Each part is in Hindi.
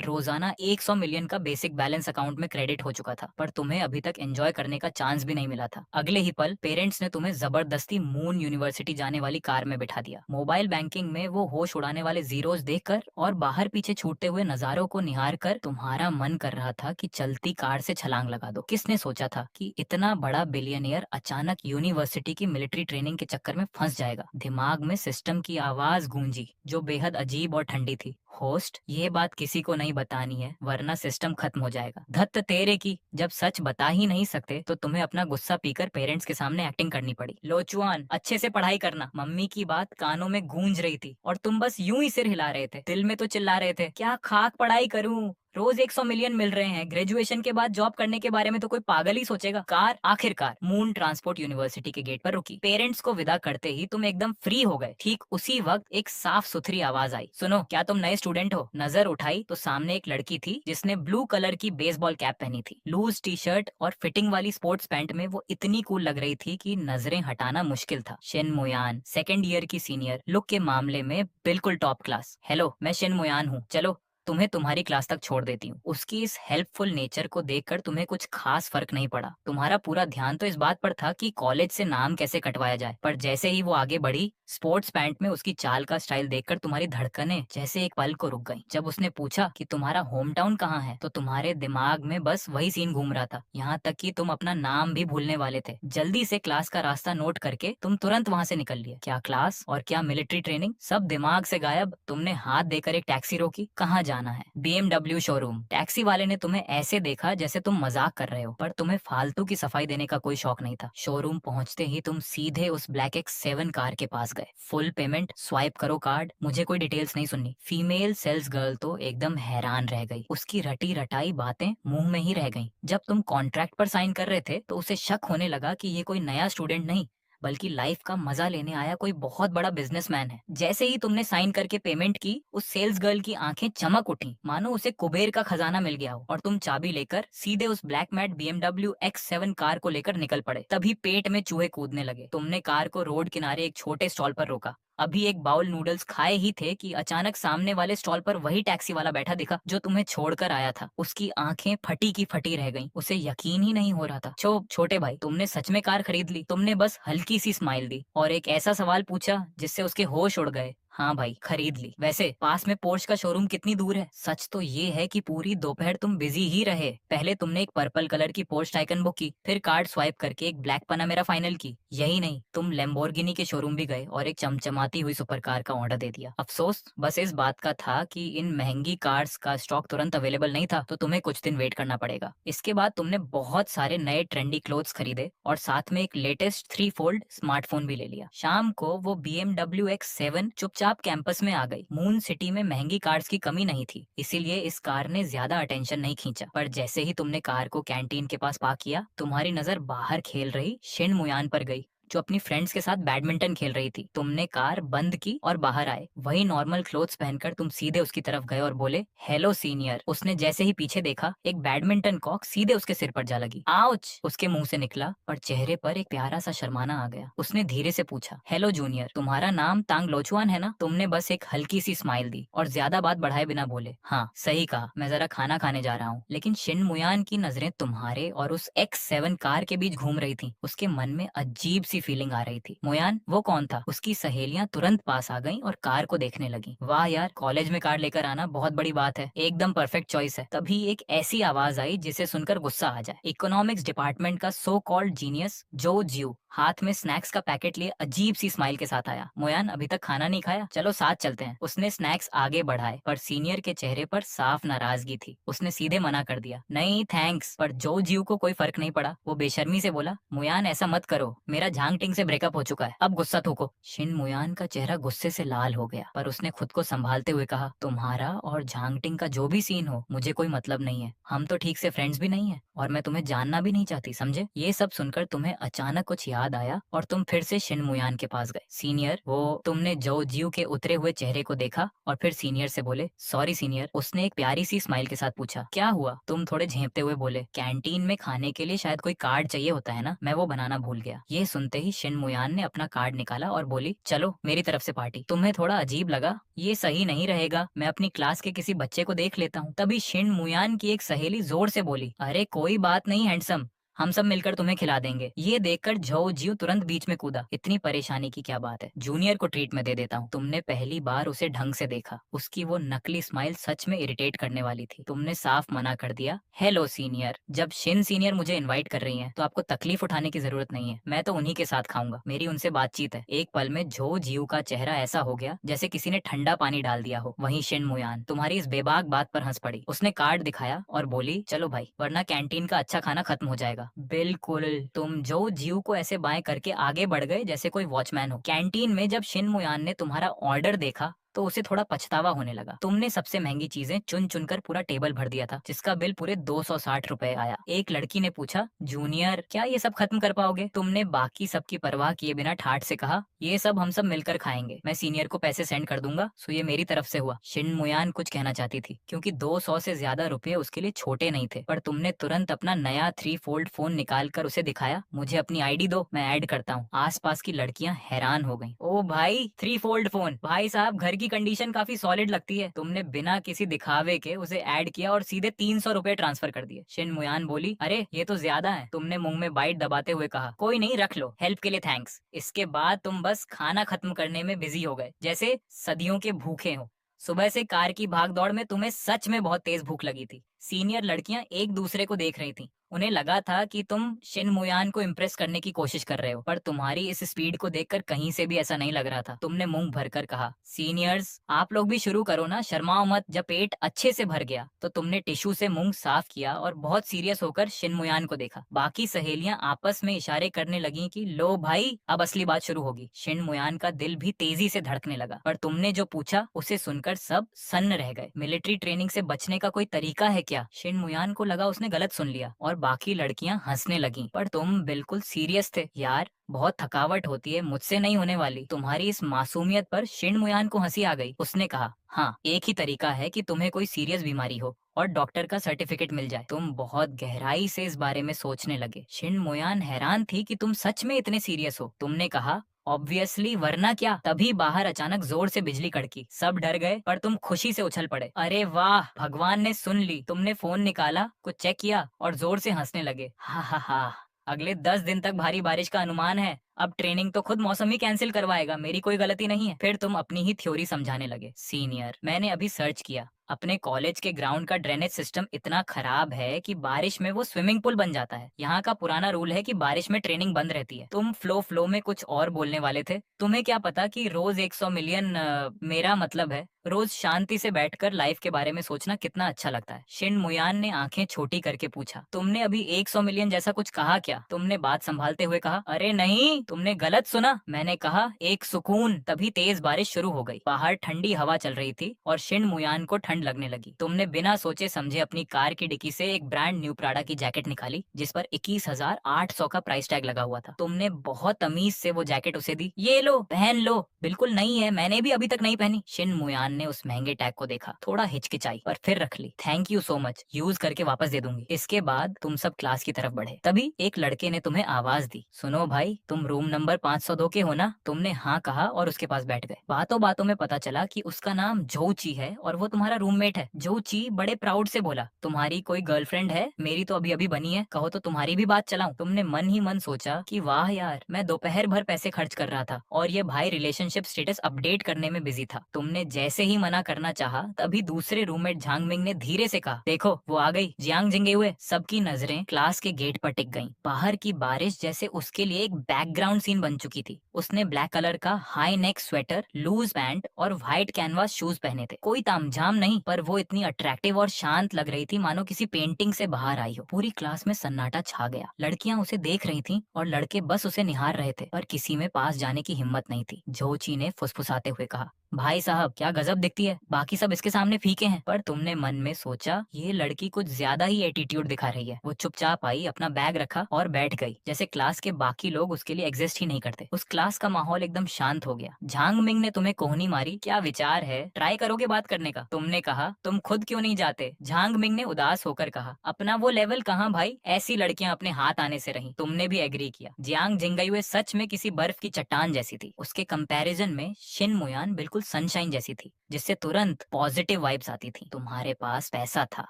रोजाना 100 मिलियन का बेसिक बैलेंस अकाउंट में क्रेडिट हो चुका था, पर तुम्हें अभी तक एंजॉय करने का चांस भी नहीं मिला था। अगले ही पल पेरेंट्स ने तुम्हें जबरदस्ती मून यूनिवर्सिटी जाने वाली कार में बिठा दिया। मोबाइल बैंकिंग में वो होश उड़ाने वाले जीरोस देखकर और बाहर पीछे छूटते हुए नजारों को निहार कर तुम्हारा मन कर रहा था कि चलती कार से छलांग लगा दो। किसने सोचा था कि इतना बड़ा बिलियनियर अचानक यूनिवर्सिटी की मिलिट्री ट्रेनिंग के चक्कर में फंस जाएगा। दिमाग में सिस्टम की आवाज गूंजी जो बेहद अजीब और ठंडी थी। होस्ट, ये बात किसी को नहीं बतानी है वरना सिस्टम खत्म हो जाएगा। धत्त तेरे की, जब सच बता ही नहीं सकते तो तुम्हें अपना गुस्सा पीकर पेरेंट्स के सामने एक्टिंग करनी पड़ी। लोचुआन, अच्छे से पढ़ाई करना। मम्मी की बात कानों में गूंज रही थी और तुम बस यूं ही सिर हिला रहे थे। दिल में तो चिल्ला रहे थे, क्या खाक पढ़ाई करूं, रोज 100 मिलियन मिल रहे हैं, ग्रेजुएशन के बाद जॉब करने के बारे में तो कोई पागल ही सोचेगा। कार आखिरकार मून ट्रांसपोर्ट यूनिवर्सिटी के गेट पर रुकी। पेरेंट्स को विदा करते ही तुम एकदम फ्री हो गए। ठीक उसी वक्त एक साफ सुथरी आवाज आई, सुनो, क्या तुम नए स्टूडेंट हो? नजर उठाई तो सामने एक लड़की थी जिसने ब्लू कलर की बेसबॉल कैप पहनी थी। लूज टी शर्ट और फिटिंग वाली स्पोर्ट्स पैंट में वो इतनी कूल लग रही थी कि नजरें हटाना मुश्किल था। शिन मुयान, सेकेंड ईयर की सीनियर, लुक के मामले में बिल्कुल टॉप क्लास। हेलो, मैं शिन मुयान हूँ, चलो तुम्हें तुम्हारी क्लास तक छोड़ देती हूँ। उसकी इस हेल्पफुल नेचर को देखकर तुम्हें कुछ खास फर्क नहीं पड़ा। तुम्हारा पूरा ध्यान तो इस बात पर था कि कॉलेज से नाम कैसे कटवाया जाए। पर जैसे ही वो आगे बढ़ी, स्पोर्ट्स पैंट में उसकी चाल का स्टाइल देखकर तुम्हारी धड़कनें जैसे एक पल को रुक गईं। जब उसने पूछा कि तुम्हारा होम टाउन कहाँ है, तो तुम्हारे दिमाग में बस वही सीन घूम रहा था, यहाँ तक कि तुम अपना नाम भी भूलने वाले थे। जल्दी से क्लास का रास्ता नोट करके तुम तुरंत वहाँ से निकल लिए। क्या क्लास और क्या मिलिट्री ट्रेनिंग, सब दिमाग से गायब। तुमने हाथ देकर एक टैक्सी रोकी। कहाँ जाना है? BMW showroom. टैक्सी वाले ने तुम्हें ऐसे देखा जैसे तुम मजाक कर रहे हो, पर तुम्हें फालतू की सफाई देने का कोई शौक नहीं था। शोरूम पहुंचते ही तुम सीधे उस ब्लैक X7 कार के पास गए। फुल पेमेंट, स्वाइप करो कार्ड, मुझे कोई डिटेल्स नहीं सुननी। फीमेल सेल्स गर्ल तो एकदम हैरान रह गई। उसकी रटी रटाई बातें मुंह में ही रह गईं। जब तुम कॉन्ट्रैक्ट पर साइन कर रहे थे तो उसे शक होने लगा कि ये कोई नया स्टूडेंट नहीं बल्कि लाइफ का मजा लेने आया कोई बहुत बड़ा बिजनेसमैन है। जैसे ही तुमने साइन करके पेमेंट की, उस सेल्स गर्ल की आंखें चमक उठी, मानो उसे कुबेर का खजाना मिल गया हो। और तुम चाबी लेकर सीधे उस black matte BMW X7 car को लेकर निकल पड़े। तभी पेट में चूहे कूदने लगे। तुमने कार को रोड किनारे एक छोटे स्टॉल पर रोका। अभी एक बाउल नूडल्स खाए ही थे कि अचानक सामने वाले स्टॉल पर वही टैक्सी वाला बैठा दिखा जो तुम्हें छोड़कर आया था। उसकी आंखें फटी की फटी रह गईं। उसे यकीन ही नहीं हो रहा था। छोटे भाई, तुमने सच में कार खरीद ली? तुमने बस हल्की सी स्माइल दी और एक ऐसा सवाल पूछा जिससे उसके होश उड़ गए। हाँ भाई, खरीद ली। वैसे पास में पोर्श का शोरूम कितनी दूर है? सच तो ये है कि पूरी दोपहर तुम बिजी ही रहे। पहले तुमने एक पर्पल कलर की पोर्श टाइकन बुक की, फिर कार्ड स्वाइप करके एक ब्लैक पनामेरा फाइनल की। यही नहीं, तुम लैम्बोर्गिनी के शोरूम भी गए और एक चमचमाती हुई सुपर कार का ऑर्डर दे दिया। अफसोस बस इस बात का था कि इन महंगी कार्स का स्टॉक तुरंत अवेलेबल नहीं था, तो तुम्हें कुछ दिन वेट करना पड़ेगा। इसके बाद तुमने बहुत सारे नए ट्रेंडी क्लोथ्स खरीदे और साथ में एक लेटेस्ट 3 फोल्ड स्मार्टफोन भी ले लिया। शाम को वो BMW X7 चुपचाप कैंपस में आ गई। मून सिटी में महंगी कार्स की कमी नहीं थी, इसीलिए इस कार ने ज्यादा अटेंशन नहीं खींचा। पर जैसे ही तुमने कार को कैंटीन के पास पार्क किया, तुम्हारी नजर बाहर खेल रही शिन मुयान पर गई जो अपनी फ्रेंड्स के साथ बैडमिंटन खेल रही थी। तुमने कार बंद की और बाहर आए। वही नॉर्मल क्लोथ्स पहनकर तुम सीधे उसकी तरफ गए और बोले, हेलो सीनियर। उसने जैसे ही पीछे देखा, एक बैडमिंटन कॉक सीधे उसके सिर पर जा लगी। आउच, उसके मुंह से निकला और चेहरे पर एक प्यारा सा शर्माना आ गया। उसने धीरे से पूछा, हेलो जूनियर, तुम्हारा नाम तांग लोचुआन है ना? तुमने बस एक हल्की सी स्माइल दी और ज्यादा बात बढ़ाए बिना बोले, हाँ सही कहा, मैं जरा खाना खाने जा रहा हूँ। लेकिन शिन मुयान की नजरें तुम्हारे और उस X7 कार के बीच घूम रही थी। उसके मन में अजीब सी फीलिंग आ रही थी। मुयान, वो कौन था? उसकी सहेलियां तुरंत पास आ गईं और कार को देखने लगी। वाह यार, कॉलेज में कार लेकर आना बहुत बड़ी बात है, एकदम परफेक्ट चॉइस है। तभी एक ऐसी आवाज आई जिसे सुनकर गुस्सा आ जाए। इकोनॉमिक्स डिपार्टमेंट का सो कॉल्ड जीनियस जो जियो हाथ में स्नैक्स का पैकेट लिए अजीब सी स्माइल के साथ आया। मुयान, अभी तक खाना नहीं खाया? चलो साथ चलते हैं। उसने स्नैक्स आगे बढ़ाए, पर सीनियर के चेहरे पर साफ नाराजगी थी। उसने सीधे मना कर दिया, नहीं थैंक्स। पर जो जियो को कोई फर्क नहीं पड़ा। वो बेशर्मी से बोला, मुयान ऐसा मत करो, मेरा झांग टिंग से ब्रेकअप हो चुका है, अब गुस्सा थूको। शिन मुयान का चेहरा गुस्से से लाल हो गया, पर उसने खुद को संभालते हुए कहा, तुम्हारा और झांग टिंग का जो भी सीन हो, मुझे कोई मतलब नहीं है। हम तो ठीक से फ्रेंड्स भी नहीं है और मैं तुम्हें जानना भी नहीं चाहती, समझे? ये सब सुनकर तुम्हें अचानक कुछ याद आया और तुम फिर से शिन मुयान के पास गए। सीनियर, वो तुमने जो जियो के उतरे हुए चेहरे को देखा और फिर सीनियर से बोले, सॉरी सीनियर। उसने एक प्यारी सी स्माइल के साथ पूछा, क्या हुआ? तुम थोड़े झेंपते हुए बोले, कैंटीन में खाने के लिए शायद कोई कार्ड चाहिए होता है ना, मैं वो बनाना भूल गया। ये सुनते ही शिन मुयान ने अपना कार्ड निकाला और बोली, चलो मेरी तरफ से पार्टी। तुम्हें थोड़ा अजीब लगा? ये सही नहीं रहेगा, मैं अपनी क्लास के किसी बच्चे को देख लेता हूँ। तभी शिन मुयान की एक सहेली जोर से बोली, अरे कोई बात नहीं हैंडसम, हम सब मिलकर तुम्हें खिला देंगे। ये देखकर झो जियो तुरंत बीच में कूदा, इतनी परेशानी की क्या बात है, जूनियर को ट्रीट में दे देता हूँ। तुमने पहली बार उसे ढंग से देखा, उसकी वो नकली स्माइल सच में इरिटेट करने वाली थी। तुमने साफ मना कर दिया, हेलो सीनियर, जब शिन सीनियर मुझे इनवाइट कर रही हैं तो आपको तकलीफ उठाने की जरूरत नहीं है, मैं तो उन्हीं के साथ खाऊंगा, मेरी उनसे बातचीत है। एक पल में झो जियो का चेहरा ऐसा हो गया जैसे किसी ने ठंडा पानी डाल दिया हो। वहीं शिन मुयान तुम्हारी इस बेबाक बात पर हंस पड़ी। उसने कार्ड दिखाया और बोली, चलो भाई, वरना कैंटीन का अच्छा खाना खत्म हो जाएगा। बिल्कुल, तुम जो जियो को ऐसे बाएं करके आगे बढ़ गए जैसे कोई वॉचमैन हो। कैंटीन में जब शिन मुयान ने तुम्हारा ऑर्डर देखा तो उसे थोड़ा पछतावा होने लगा। तुमने सबसे महंगी चीजें चुन चुनकर पूरा टेबल भर दिया था, जिसका बिल पूरे 260 रुपए आया। एक लड़की ने पूछा, जूनियर क्या ये सब खत्म कर पाओगे? तुमने बाकी सबकी परवाह किए बिना ठाठ से कहा, ये सब हम सब मिलकर खाएंगे, मैं सीनियर को पैसे सेंड कर दूंगा, सो ये मेरी तरफ से हुआ। शिन मुयान कुछ कहना चाहती थी क्योंकि 200 से ज्यादा रुपए उसके लिए छोटे नहीं थे, पर तुमने तुरंत अपना नया 3 फोल्ड फोन निकाल कर उसे दिखाया। मुझे अपनी आईडी दो, मैं ऐड करता हूँ। आसपास की लड़कियां हैरान हो गईं। ओ भाई, 3 फोल्ड फोन, भाई साहब घर की कंडीशन काफी सॉलिड लगती है। तुमने बिना किसी दिखावे के उसे ऐड किया और सीधे 300 रुपए ट्रांसफर कर दिए। शिन मुयान बोली, अरे ये तो ज्यादा है। तुमने मुंह में बाइट दबाते हुए कहा, कोई नहीं, रख लो, हेल्प के लिए थैंक्स। इसके बाद तुम बस खाना खत्म करने में बिजी हो गए, जैसे सदियों के भूखे हो। सुबह से कार की भाग दौड़ में तुम्हें सच में बहुत तेज भूख लगी थी। सीनियर लड़कियां एक दूसरे को देख रही थीं। उन्हें लगा था कि तुम शिन मुयान को इम्प्रेस करने की कोशिश कर रहे हो, पर तुम्हारी इस स्पीड को देखकर कहीं से भी ऐसा नहीं लग रहा था। तुमने मुंह भरकर कहा, सीनियर्स आप लोग भी शुरू करो ना, शर्माओ मत। जब पेट अच्छे से भर गया तो तुमने टिश्यू से मुंह साफ किया और बहुत सीरियस होकर शिन मुयान को देखा। बाकी सहेलियां आपस में इशारे करने लगी कि लो भाई, अब असली बात शुरू होगी। शिन मुयान का दिल भी तेजी से धड़कने लगा, पर तुमने जो पूछा उसे सुनकर सब सन्न रह गए। मिलिट्री ट्रेनिंग से बचने का कोई तरीका है क्या? शिन मुयान को लगा उसने गलत सुन लिया और बाकी लड़कियां हंसने लगीं, पर तुम बिल्कुल सीरियस थे। यार बहुत थकावट होती है, मुझसे नहीं होने वाली। तुम्हारी इस मासूमियत पर शिन मुयान को हंसी आ गई। उसने कहा, हाँ एक ही तरीका है कि तुम्हें कोई सीरियस बीमारी हो और डॉक्टर का सर्टिफिकेट मिल जाए। तुम बहुत गहराई से इस बारे में सोचने लगे। शिन मुयान हैरान थी कि तुम सच में इतने सीरियस हो। तुमने कहा, ऑब्वियसली, वरना क्या। तभी बाहर अचानक जोर से बिजली कड़की, सब डर गए पर तुम खुशी से उछल पड़े। अरे वाह, भगवान ने सुन ली। तुमने फोन निकाला, कुछ चेक किया और जोर से हंसने लगे। हा हा हा, अगले 10 दिन तक भारी बारिश का अनुमान है। अब ट्रेनिंग तो खुद मौसम ही कैंसिल करवाएगा, मेरी कोई गलती नहीं है। फिर तुम अपनी ही थ्योरी समझाने लगे। सीनियर, मैंने अभी सर्च किया, अपने कॉलेज के ग्राउंड का ड्रेनेज सिस्टम इतना खराब है कि बारिश में वो स्विमिंग पूल बन जाता है। यहाँ का पुराना रूल है कि बारिश में ट्रेनिंग बंद रहती है। तुम फ्लो में कुछ और बोलने वाले थे। तुम्हें क्या पता कि रोज 100 मिलियन, मेरा मतलब है रोज शांति से बैठकर लाइफ के बारे में सोचना कितना अच्छा लगता है। शिन मुयान ने आंखें छोटी करके पूछा, तुमने अभी 100 मिलियन जैसा कुछ कहा क्या? तुमने बात संभालते हुए कहा, अरे नहीं, तुमने गलत सुना, मैंने कहा एक सुकून। तभी तेज बारिश शुरू हो गई। बाहर ठंडी हवा चल रही थी और शिन मुयान को ठंड लगने लगी। तुमने बिना सोचे समझे अपनी कार की डिक्की से एक ब्रांड न्यू प्राडा की जैकेट निकाली, जिस पर 21,800 का प्राइस टैग लगा हुआ था। तुमने बहुत तमीज से वो जैकेट उसे दी, ये लो पहन लो। बिल्कुल नई है, मैंने भी अभी तक नहीं पहनी। शिन मुयान ने उस महंगे टैग को देखा, थोड़ा हिचकिचाई पर फिर रख ली। Thank you so much, use करके वापस दे दूंगी। इसके बाद तुम सब क्लास की तरफ बढ़े। तभी एक लड़के ने तुम्हें आवाज दी, सुनो भाई, तुम रूम नंबर 502 के हो ना? तुमने हाँ कहा और उसके पास बैठ गए। बातों बातों में पता चला कि उसका नाम जोची है और वो तुम्हारा रूममेट है। जोची बड़े प्राउड से बोला, तुम्हारी कोई गर्लफ्रेंड है? मेरी तो अभी अभी बनी है, कहो तो तुम्हारी भी बात चलाऊं। तुमने मन ही मन सोचा कि वाह यार, मैं दोपहर भर पैसे खर्च कर रहा था और ये भाई रिलेशनशिप स्टेटस अपडेट करने में बिजी था। तुमने जैसे ही मना करना चाहा, तभी दूसरे रूममेट झांगमिंग ने धीरे से कहा, देखो वो आ गई जियांग जिंगे हुए। सबकी नजरें क्लास के गेट पर टिक गईं। बाहर की बारिश जैसे उसके लिए एक बैकग्राउंड सीन बन चुकी थी। उसने ब्लैक कलर का high neck sweater, loose pant और व्हाइट कैनवास शूज पहने थे। कोई तामझाम नहीं, पर वो इतनी अट्रैक्टिव और शांत लग रही थी मानो किसी पेंटिंग से बाहर आई हो। पूरी क्लास में सन्नाटा छा गया। लड़कियां उसे देख रही थीं और लड़के बस उसे निहार रहे थे, पर किसी में पास जाने की हिम्मत नहीं थी। जोची ने फुसफुसाते हुए कहा, भाई साहब क्या गजब दिखती है, बाकी सब इसके सामने फीके हैं। पर तुमने मन में सोचा ये लड़की कुछ ज्यादा ही एटीट्यूड दिखा रही है। वो चुपचाप आई, अपना बैग रखा और बैठ गई, जैसे क्लास के बाकी लोग उसके लिए एग्जिस्ट ही नहीं करते। उस क्लास का माहौल एकदम शांत हो गया। झांग मिंग ने तुम्हें कोहनी मारी, क्या विचार है, ट्राई करोगे बात करने का? तुमने कहा तुम खुद क्यों नहीं जाते? झांग मिंग ने उदास होकर कहा, अपना वो लेवल कहाँ भाई, ऐसी लड़कियां अपने हाथ आने से रही। तुमने भी एग्री किया। जियांग जिंगयुए सच में किसी बर्फ की चट्टान जैसी थी। उसके कंपैरिजन में शिन मुयान बिल्कुल सनशाइन जैसी थी, जिससे तुरंत पॉजिटिव वाइब्स आती थी। तुम्हारे पास पैसा था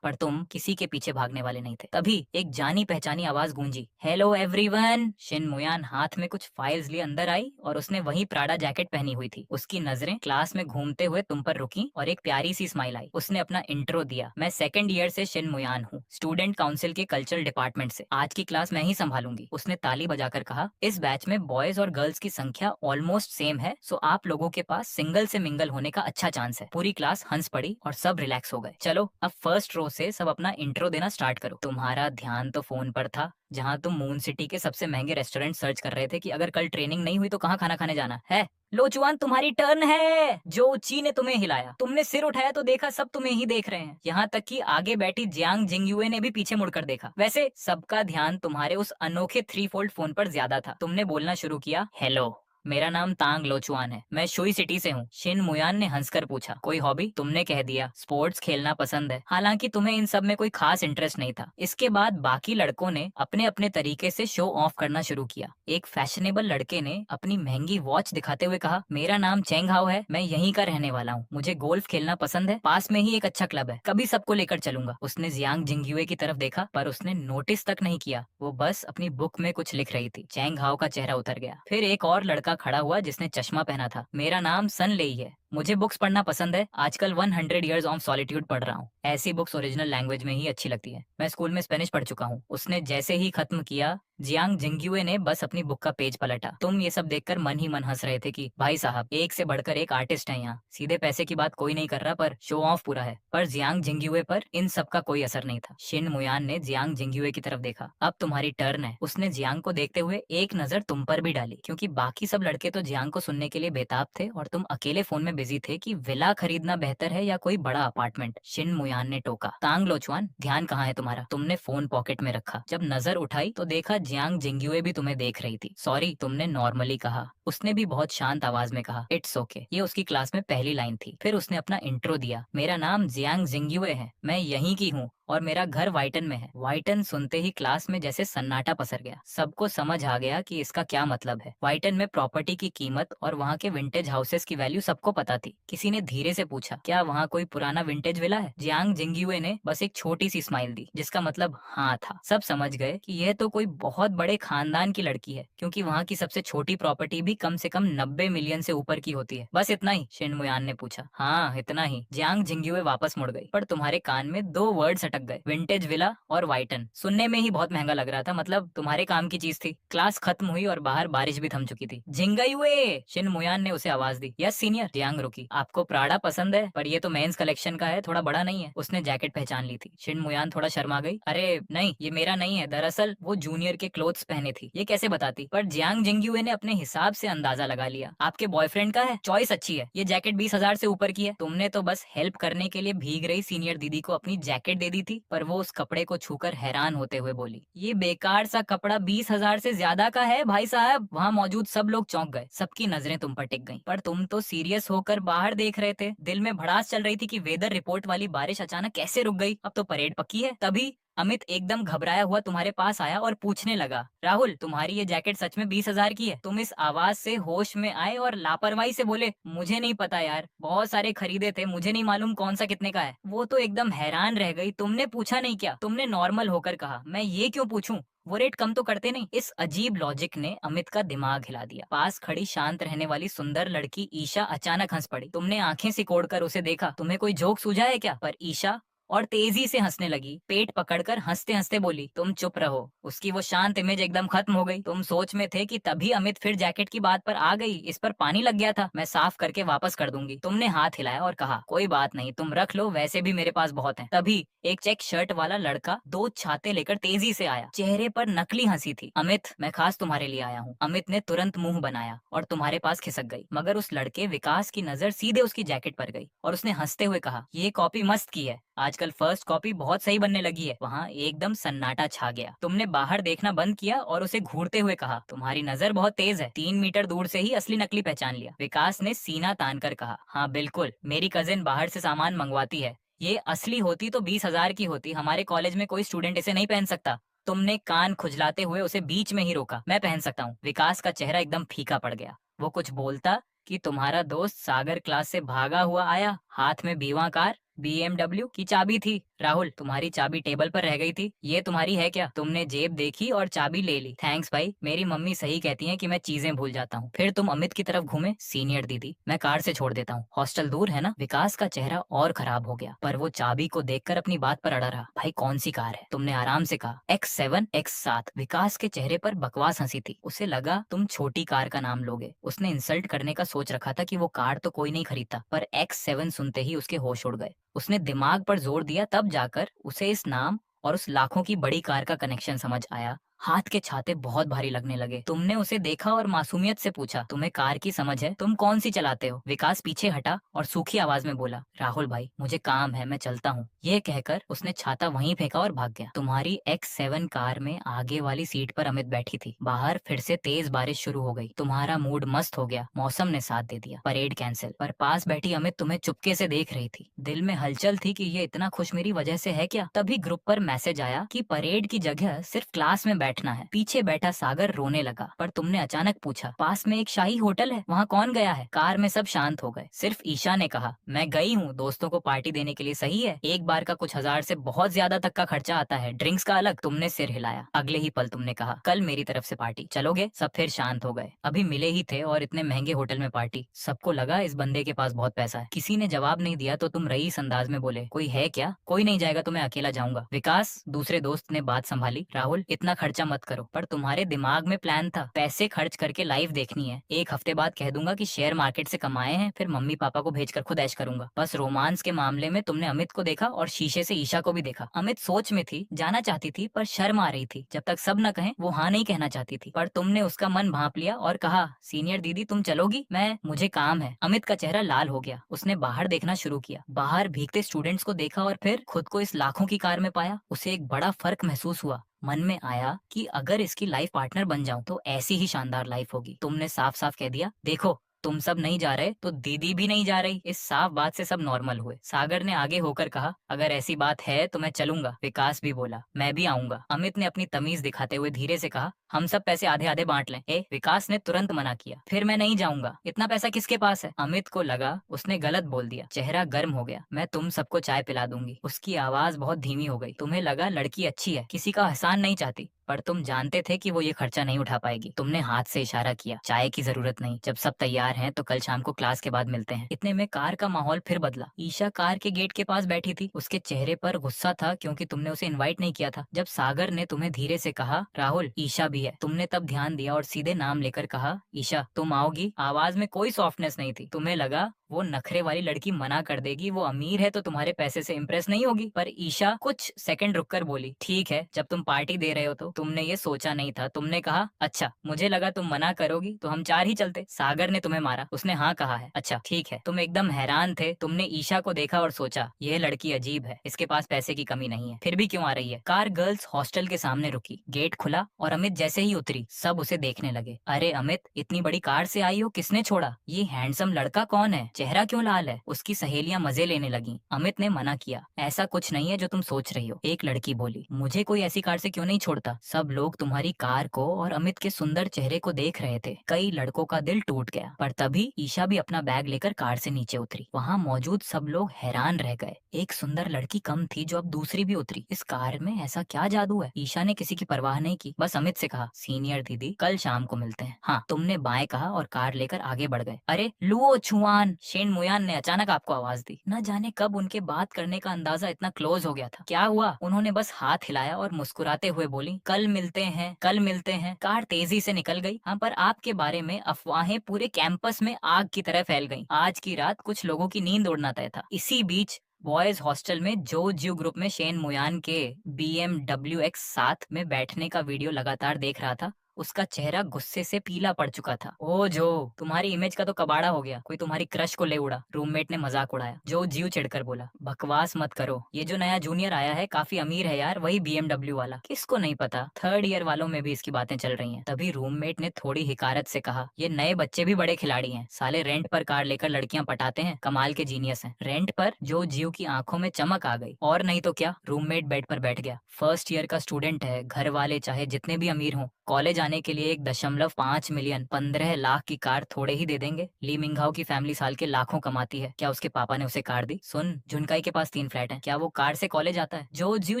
पर तुम किसी के पीछे भागने वाले नहीं थे। तभी एक जानी पहचानी आवाज गूंजी, हेलो एवरीवन। शिन मुयान हाथ में कुछ फाइल्स लिए अंदर आई और उसने वही प्राडा जैकेट पहनी हुई थी। उसकी नजरें क्लास में घूमते हुए तुम पर रुकी और एक प्यारी सी स्माइल आई। उसने अपना इंट्रो दिया, मैं सेकंड ईयर से शिन मुयान हूँ, स्टूडेंट काउंसिल के कल्चरल डिपार्टमेंट से। आज की क्लास मैं ही संभालूंगी। उसने ताली बजाकर कहा, इस बैच में बॉयज और गर्ल्स की संख्या ऑलमोस्ट सेम है, सो आप लोगों के पास सिंगल से मिंगल होने का अच्छा चांस है। पूरी क्लास हंस पड़ी और सब रिलैक्स हो गए। चलो अब फर्स्ट रो से सब अपना इंट्रो देना स्टार्ट करो। तुम्हारा ध्यान तो फोन पर था, जहाँ तुम मून सिटी के सबसे महंगे रेस्टोरेंट सर्च कर रहे थे कि अगर कल ट्रेनिंग नहीं हुई तो कहाँ खाना खाने जाना है। लोचुआन तुम्हारी टर्न है। जो ची ने तुम्हें हिलाया, तुमने सिर उठाया तो देखा सब तुम्हें ही देख रहे हैं। यहाँ तक कि आगे बैठी जियांग जिंगयुए ने भी पीछे मुड़कर देखा। वैसे सबका ध्यान तुम्हारे उस अनोखे 3 फोल्ड फोन पर ज्यादा था। तुमने बोलना शुरू किया, हेलो, मेरा नाम तांग लोचुआन है, मैं शुई सिटी से हूँ। शिन मुयान ने हंसकर पूछा, कोई हॉबी? तुमने कह दिया, स्पोर्ट्स खेलना पसंद है। हालांकि तुम्हें इन सब में कोई खास इंटरेस्ट नहीं था। इसके बाद बाकी लड़कों ने अपने अपने तरीके से शो ऑफ करना शुरू किया। एक फैशनेबल लड़के ने अपनी महंगी वॉच दिखाते हुए कहा, मेरा नाम चेंग हाओ है, मैं यहीं का रहने वाला हूँ, मुझे गोल्फ खेलना पसंद है, पास में ही एक अच्छा क्लब है, कभी सबको लेकर चलूंगा। उसने जियांग जिंगयुए की तरफ देखा पर उसने नोटिस तक नहीं किया, वो बस अपनी बुक में कुछ लिख रही थी। चेंग हाओ का चेहरा उतर गया। फिर एक और लड़का खड़ा हुआ जिसने चश्मा पहना था। मेरा नाम सन लेई है, मुझे बुक्स पढ़ना पसंद है, आजकल 100 ईयर्स ऑफ सॉलिट्यूड पढ़ रहा हूँ। ऐसी बुक्स ओरिजिनल लैंग्वेज में ही अच्छी लगती है, मैं स्कूल में स्पेनिश पढ़ चुका हूँ। उसने जैसे ही खत्म किया, जियांग जिंगयुए ने बस अपनी बुक का पेज पलटा। तुम ये सब देखकर मन ही मन हंस रहे थे कि भाई साहब एक से बढ़कर एक आर्टिस्ट है यहाँ, सीधे पैसे की बात कोई नहीं कर रहा पर शो ऑफ पूरा है। पर जियांग जिंगयुए पर इन सब का कोई असर नहीं था। शिन मुयान ने जियांग जिंगयुए की तरफ देखा, अब तुम्हारी टर्न है। उसने जियांग को देखते हुए एक नजर तुम पर भी डाली, क्योंकि बाकी सब लड़के तो जियांग को सुनने के लिए बेताब थे और तुम अकेले फोन में बिजी थे कि विला खरीदना बेहतर है या कोई बड़ा अपार्टमेंट। शिन मुयान ने टोका, तांग लोचुआन ध्यान कहाँ है तुम्हारा? तुमने फोन पॉकेट में रखा। जब नजर उठाई तो देखा जियांग जिंगयुए भी तुम्हें देख रही थी। सॉरी, तुमने नॉर्मली कहा। उसने भी बहुत शांत आवाज में कहा, इट्स ओके। ये उसकी क्लास में पहली लाइन थी। फिर उसने अपना इंट्रो दिया, मेरा नाम जियांग जिंगयुए है, मैं यहीं की हूँ और मेरा घर वाइटन में है। वाइटन सुनते ही क्लास में जैसे सन्नाटा पसर गया। सबको समझ आ गया कि इसका क्या मतलब है। वाइटन में प्रॉपर्टी की कीमत और वहाँ के विंटेज हाउसेस की वैल्यू सबको पता थी। किसी ने धीरे से पूछा, क्या वहाँ कोई पुराना विंटेज विला है? जियांग जिंगयुए ने बस एक छोटी सी स्माइल दी, जिसका मतलब हाँ था। सब समझ गए कि यह तो कोई बहुत बड़े खानदान की लड़की है, क्योंकि वहाँ की सबसे छोटी प्रॉपर्टी भी कम से कम 90 मिलियन से ऊपर की होती है। बस इतना ही? शिन मुयान ने पूछा। हाँ इतना ही। जियांग जिंगयुए वापस मुड़ गई, पर तुम्हारे कान में 2 वर्ड्स अटक गए, विंटेज विला और वाइटन। सुनने में ही बहुत महंगा लग रहा था, मतलब तुम्हारे काम की चीज थी। क्लास खत्म हुई और बाहर बारिश भी थम चुकी थी। जिंगयुए, शिन मुयान ने उसे आवाज दी। Yes senior. जियांग रुकी, आपको प्राडा पसंद है, पर ये तो मेंस कलेक्शन का है, थोड़ा बड़ा नहीं है। उसने जैकेट पहचान ली थी। शिन मुयान थोड़ा शर्मा गई, अरे नहीं ये मेरा नहीं है, दरअसल वो जूनियर के क्लोथ्स पहने थी। ये कैसे बताती? पर जियांग जिंगयुए ने अपने हिसाब से अंदाजा लगा लिया, आपके बॉयफ्रेंड का है, चॉइस अच्छी है। ये जैकेट 20,000 से ऊपर की है। तुमने तो बस हेल्प करने के लिए भीग रही सीनियर दीदी को अपनी जैकेट दे दी थी, पर वो उस कपड़े को छूकर हैरान होते हुए बोली, ये बेकार सा कपड़ा 20,000 से ज्यादा का है भाई साहब। वहाँ मौजूद सब लोग चौंक गए, सबकी नजरें तुम पर टिक गईं। पर तुम तो सीरियस होकर बाहर देख रहे थे। दिल में भड़ास चल रही थी कि वेदर रिपोर्ट वाली बारिश अचानक कैसे रुक गई, अब तो परेड पक्की है। तभी अमित एकदम घबराया हुआ तुम्हारे पास आया और पूछने लगा, राहुल तुम्हारी ये जैकेट सच में 20,000 की है? तुम इस आवाज से होश में आए और लापरवाही से बोले, मुझे नहीं पता यार, बहुत सारे खरीदे थे, मुझे नहीं मालूम कौन सा कितने का है। वो तो एकदम हैरान रह गई, तुमने पूछा नहीं क्या? तुमने नॉर्मल होकर कहा, मैं ये क्यों पूछूं, वो रेट कम तो करते नहीं। इस अजीब लॉजिक ने अमित का दिमाग हिला दिया। पास खड़ी शांत रहने वाली सुंदर लड़की ईशा अचानक हंस पड़ी। तुमने आंखें सिकोड़कर उसे देखा, तुम्हें कोई जोक सूझा है क्या? पर ईशा और तेजी से हंसने लगी। पेट पकड़कर हंसते हंसते बोली, तुम चुप रहो। उसकी वो शांत इमेज एकदम खत्म हो गई। तुम सोच में थे कि तभी अमित फिर जैकेट की बात पर आ गई। इस पर पानी लग गया था, मैं साफ करके वापस कर दूंगी। तुमने हाथ हिलाया और कहा, कोई बात नहीं, तुम रख लो, वैसे भी मेरे पास बहुत है। तभी एक चेक शर्ट वाला लड़का 2 छाते लेकर तेजी से आया। चेहरे पर नकली हंसी थी। अमित, मैं खास तुम्हारे लिए आया हूँ। अमित ने तुरंत मुंह बनाया और तुम्हारे पास खिसक गई। मगर उस लड़के विकास की नजर सीधे उसकी जैकेट पर गई और उसने हंसते हुए कहा, ये कॉपी मस्त की है, आजकल फर्स्ट कॉपी बहुत सही बनने लगी है। वहाँ एकदम सन्नाटा छा गया। तुमने बाहर देखना बंद किया और उसे घूरते हुए कहा, तुम्हारी नजर बहुत तेज है, 3 मीटर दूर से ही असली नकली पहचान लिया। विकास ने सीना तान कर कहा, हाँ बिल्कुल, मेरी कजिन बाहर से सामान मंगवाती है। ये असली होती तो 20,000 की होती, हमारे कॉलेज में कोई स्टूडेंट इसे नहीं पहन सकता। तुमने कान खुजलाते हुए उसे बीच में ही रोका, मैं पहन सकता हूँ। विकास का चेहरा एकदम फीका पड़ गया। वो कुछ बोलता कि तुम्हारा दोस्त सागर क्लास से भागा हुआ आया, हाथ में बीवा कार BMW की चाबी थी। राहुल, तुम्हारी चाबी टेबल पर रह गई थी, ये तुम्हारी है क्या? तुमने जेब देखी और चाबी ले ली। थैंक्स भाई, मेरी मम्मी सही कहती है कि मैं चीजें भूल जाता हूँ। फिर तुम अमित की तरफ घूमे, सीनियर दीदी, मैं कार से छोड़ देता हूँ, हॉस्टल दूर है ना? विकास का चेहरा और खराब हो गया, पर वो चाबी को देखकर अपनी बात पर अड़ा रहा। भाई कौन सी कार है? तुमने आराम से कहा, X7 X7। विकास के चेहरे पर बकवास हंसी थी। उसे लगा तुम छोटी कार का नाम लोगे। उसने इंसल्ट करने का सोच रखा था कि वो कार तो कोई नहीं खरीदता, पर X7 सुनते ही उसके होश उड़ गए। उसने दिमाग पर जोर दिया, तब जाकर उसे इस नाम और उस लाखों की बड़ी कार का कनेक्शन समझ आया। हाथ के छाते बहुत भारी लगने लगे। तुमने उसे देखा और मासूमियत से पूछा, तुम्हें कार की समझ है? तुम कौन सी चलाते हो? विकास पीछे हटा और सूखी आवाज में बोला, राहुल भाई, मुझे काम है, मैं चलता हूँ। ये कहकर उसने छाता वहीं फेंका और भाग गया। तुम्हारी X7 कार में आगे वाली सीट पर अमित बैठी थी। बाहर फिर से तेज बारिश शुरू हो गई। तुम्हारा मूड मस्त हो गया, मौसम ने साथ दे दिया। Parade cancel. पर पास बैठी अमित तुम्हें चुपके से देख रही थी। दिल में हलचल थी कि ये इतना खुश मेरी वजह से है क्या? तभी ग्रुप पर मैसेज आया कि परेड की जगह सिर्फ क्लास में बैठना है। पीछे बैठा सागर रोने लगा, पर तुमने अचानक पूछा, पास में एक शाही होटल है, वहाँ कौन गया है? कार में सब शांत हो गए। सिर्फ ईशा ने कहा, मैं गई हूँ दोस्तों को पार्टी देने के लिए। सही है, एक बार का कुछ हजार से बहुत ज्यादा तक का खर्चा आता है, ड्रिंक्स का अलग। तुमने सिर हिलाया। अगले ही पल तुमने कहा, कल मेरी तरफ से पार्टी, चलोगे? सब फिर शांत हो गए। अभी मिले ही थे और इतने महंगे होटल में पार्टी। सबको लगा इस बंदे के पास बहुत पैसा है। किसी ने जवाब नहीं दिया तो तुम रईस अंदाज में बोले, कोई है क्या? कोई नहीं जाएगा तो मैं अकेला जाऊंगा। विकास, दूसरे दोस्त ने बात संभाली, राहुल इतना खर्चा मत करो। पर तुम्हारे दिमाग में प्लान था, पैसे खर्च करके लाइव देखनी है। एक हफ्ते बाद कह दूंगा कि शेयर मार्केट से कमाए हैं, फिर मम्मी पापा को भेजकर खुद ऐश करूंगा। बस रोमांस के मामले में तुमने अमित को देखा और शीशे से ईशा को भी देखा। अमित सोच में थी, जाना चाहती थी पर शर्म आ रही थी। जब तक सब न कहें वो हाँ नहीं कहना चाहती थी, पर तुमने उसका मन भांप लिया और कहा, सीनियर दीदी तुम चलोगी? मुझे काम है। अमित का चेहरा लाल हो गया। उसने बाहर देखना शुरू किया। बाहर भीगते स्टूडेंट्स को देखा और फिर खुद को इस लाखों की कार में पाया। उसे एक बड़ा फर्क महसूस हुआ। मन में आया कि अगर इसकी लाइफ पार्टनर बन जाऊं तो ऐसी ही शानदार लाइफ होगी। तुमने साफ साफ कह दिया, देखो तुम सब नहीं जा रहे तो दीदी भी नहीं जा रही। इस साफ बात से सब नॉर्मल हुए। सागर ने आगे होकर कहा, अगर ऐसी बात है तो मैं चलूंगा। विकास भी बोला, मैं भी आऊंगा। अमित ने अपनी तमीज दिखाते हुए धीरे से कहा, हम सब पैसे आधे आधे बांट लें। विकास ने तुरंत मना किया, फिर मैं नहीं जाऊंगा। इतना पैसा किसके पास है? अमित को लगा उसने गलत बोल दिया। चेहरा गर्म हो गया। मैं तुम सबको चाय पिला दूंगी। उसकी आवाज बहुत धीमी हो गई। तुम्हें लगा लड़की अच्छी है, किसी का एहसान नहीं चाहती, पर तुम जानते थे कि वो ये खर्चा नहीं उठा पाएगी। तुमने हाथ से इशारा किया, चाय की जरूरत नहीं, जब सब तैयार हैं तो कल शाम को क्लास के बाद मिलते हैं। इतने में कार का माहौल फिर बदला। ईशा कार के गेट के पास बैठी थी। उसके चेहरे पर गुस्सा था क्योंकि तुमने उसे इनवाइट नहीं किया था। जब सागर ने तुम्हें धीरे से कहा, राहुल ईशा भी है, तुमने तब ध्यान दिया और सीधे नाम लेकर कहा, ईशा तुम आओगी? आवाज में कोई सॉफ्टनेस नहीं थी। तुम्हें लगा वो नखरे वाली लड़की मना कर देगी, वो अमीर है तो तुम्हारे पैसे से इम्प्रेस नहीं होगी। पर ईशा कुछ सेकंड रुककर बोली, ठीक है, जब तुम पार्टी दे रहे हो तो। तुमने ये सोचा नहीं था। तुमने कहा, अच्छा मुझे लगा तुम मना करोगी तो हम 4 ही चलते। सागर ने तुम्हें मारा, उसने हाँ कहा है। अच्छा ठीक है। तुम एकदम हैरान थे। तुमने ईशा को देखा और सोचा, यह लड़की अजीब है, इसके पास पैसे की कमी नहीं है, फिर भी क्यों आ रही है? कार गर्ल्स हॉस्टल के सामने रुकी। गेट खुला और अमित जैसे ही उतरी सब उसे देखने लगे। अरे अमित, इतनी बड़ी कार से आई हो, किसने छोड़ा? ये हैंडसम लड़का कौन है? चेहरा क्यों लाल है? उसकी सहेलियां मजे लेने लगी। अमित ने मना किया, ऐसा कुछ नहीं है जो तुम सोच रही हो। एक लड़की बोली, मुझे कोई ऐसी कार से क्यों नहीं छोड़ता? सब लोग तुम्हारी कार को और अमित के सुंदर चेहरे को देख रहे थे। कई लड़कों का दिल टूट गया। पर तभी ईशा भी अपना बैग लेकर कार से नीचे उतरी। वहाँ मौजूद सब लोग हैरान रह गए। एक सुंदर लड़की कम थी जो अब दूसरी भी उतरी। इस कार में ऐसा क्या जादू है? ईशा ने किसी की परवाह नहीं की, बस अमित से कहा, कहा, सीनियर दीदी कल शाम को मिलते हैं। हाँ, तुमने बाएं कहा और कार लेकर आगे बढ़ गए। अरे लुओ छुआन, शेन मुयान ने अचानक आपको आवाज दी। न जाने कब उनके बात करने का अंदाजा इतना क्लोज हो गया था। क्या हुआ? उन्होंने बस हाथ हिलाया और मुस्कुराते हुए बोली, कल मिलते हैं, कल मिलते हैं। कार तेजी से निकल गई। हाँ, पर आपके बारे में अफवाहें पूरे कैंपस में आग की तरह फैल गईं। आज की रात कुछ लोगों की नींद उड़ना तय था। इसी बीच बॉयज हॉस्टल में जो जियो ग्रुप में शेन मुयान के BMW X7 में बैठने का वीडियो लगातार देख रहा था, उसका चेहरा गुस्से से पीला पड़ चुका था। ओ जो, तुम्हारी इमेज का तो कबाड़ा हो गया, कोई तुम्हारी क्रश को ले उड़ा। रूममेट ने मजाक उड़ाया। जो जियो चिढ़कर बोला, बकवास मत करो, ये जो नया जूनियर आया है काफी अमीर है यार, वही BMW वाला। किसको नहीं पता, 3rd ईयर वालों में भी इसकी बातें चल रही हैं। तभी रूममेट ने थोड़ी हिकारत से कहा, ये नए बच्चे भी बड़े खिलाड़ी हैं, साले रेंट पर कार लेकर लड़कियां पटाते हैं, कमाल के जीनियस हैं। रेंट पर? जो जियो की आंखों में चमक आ गई। और नहीं तो क्या, रूममेट बेड पर बैठ गया। 1st ईयर का स्टूडेंट है, घर वाले चाहे जितने भी अमीर हों, कॉलेज आने के लिए 1.5 मिलियन 15 लाख की कार थोड़े ही दे देंगे। ली मिंगहाओ की फैमिली साल के लाखों कमाती है, क्या उसके पापा ने उसे कार दी? सुन, झुनकाई के पास 3 फ्लैट हैं, क्या वो कार से कॉलेज आता है? जो जियो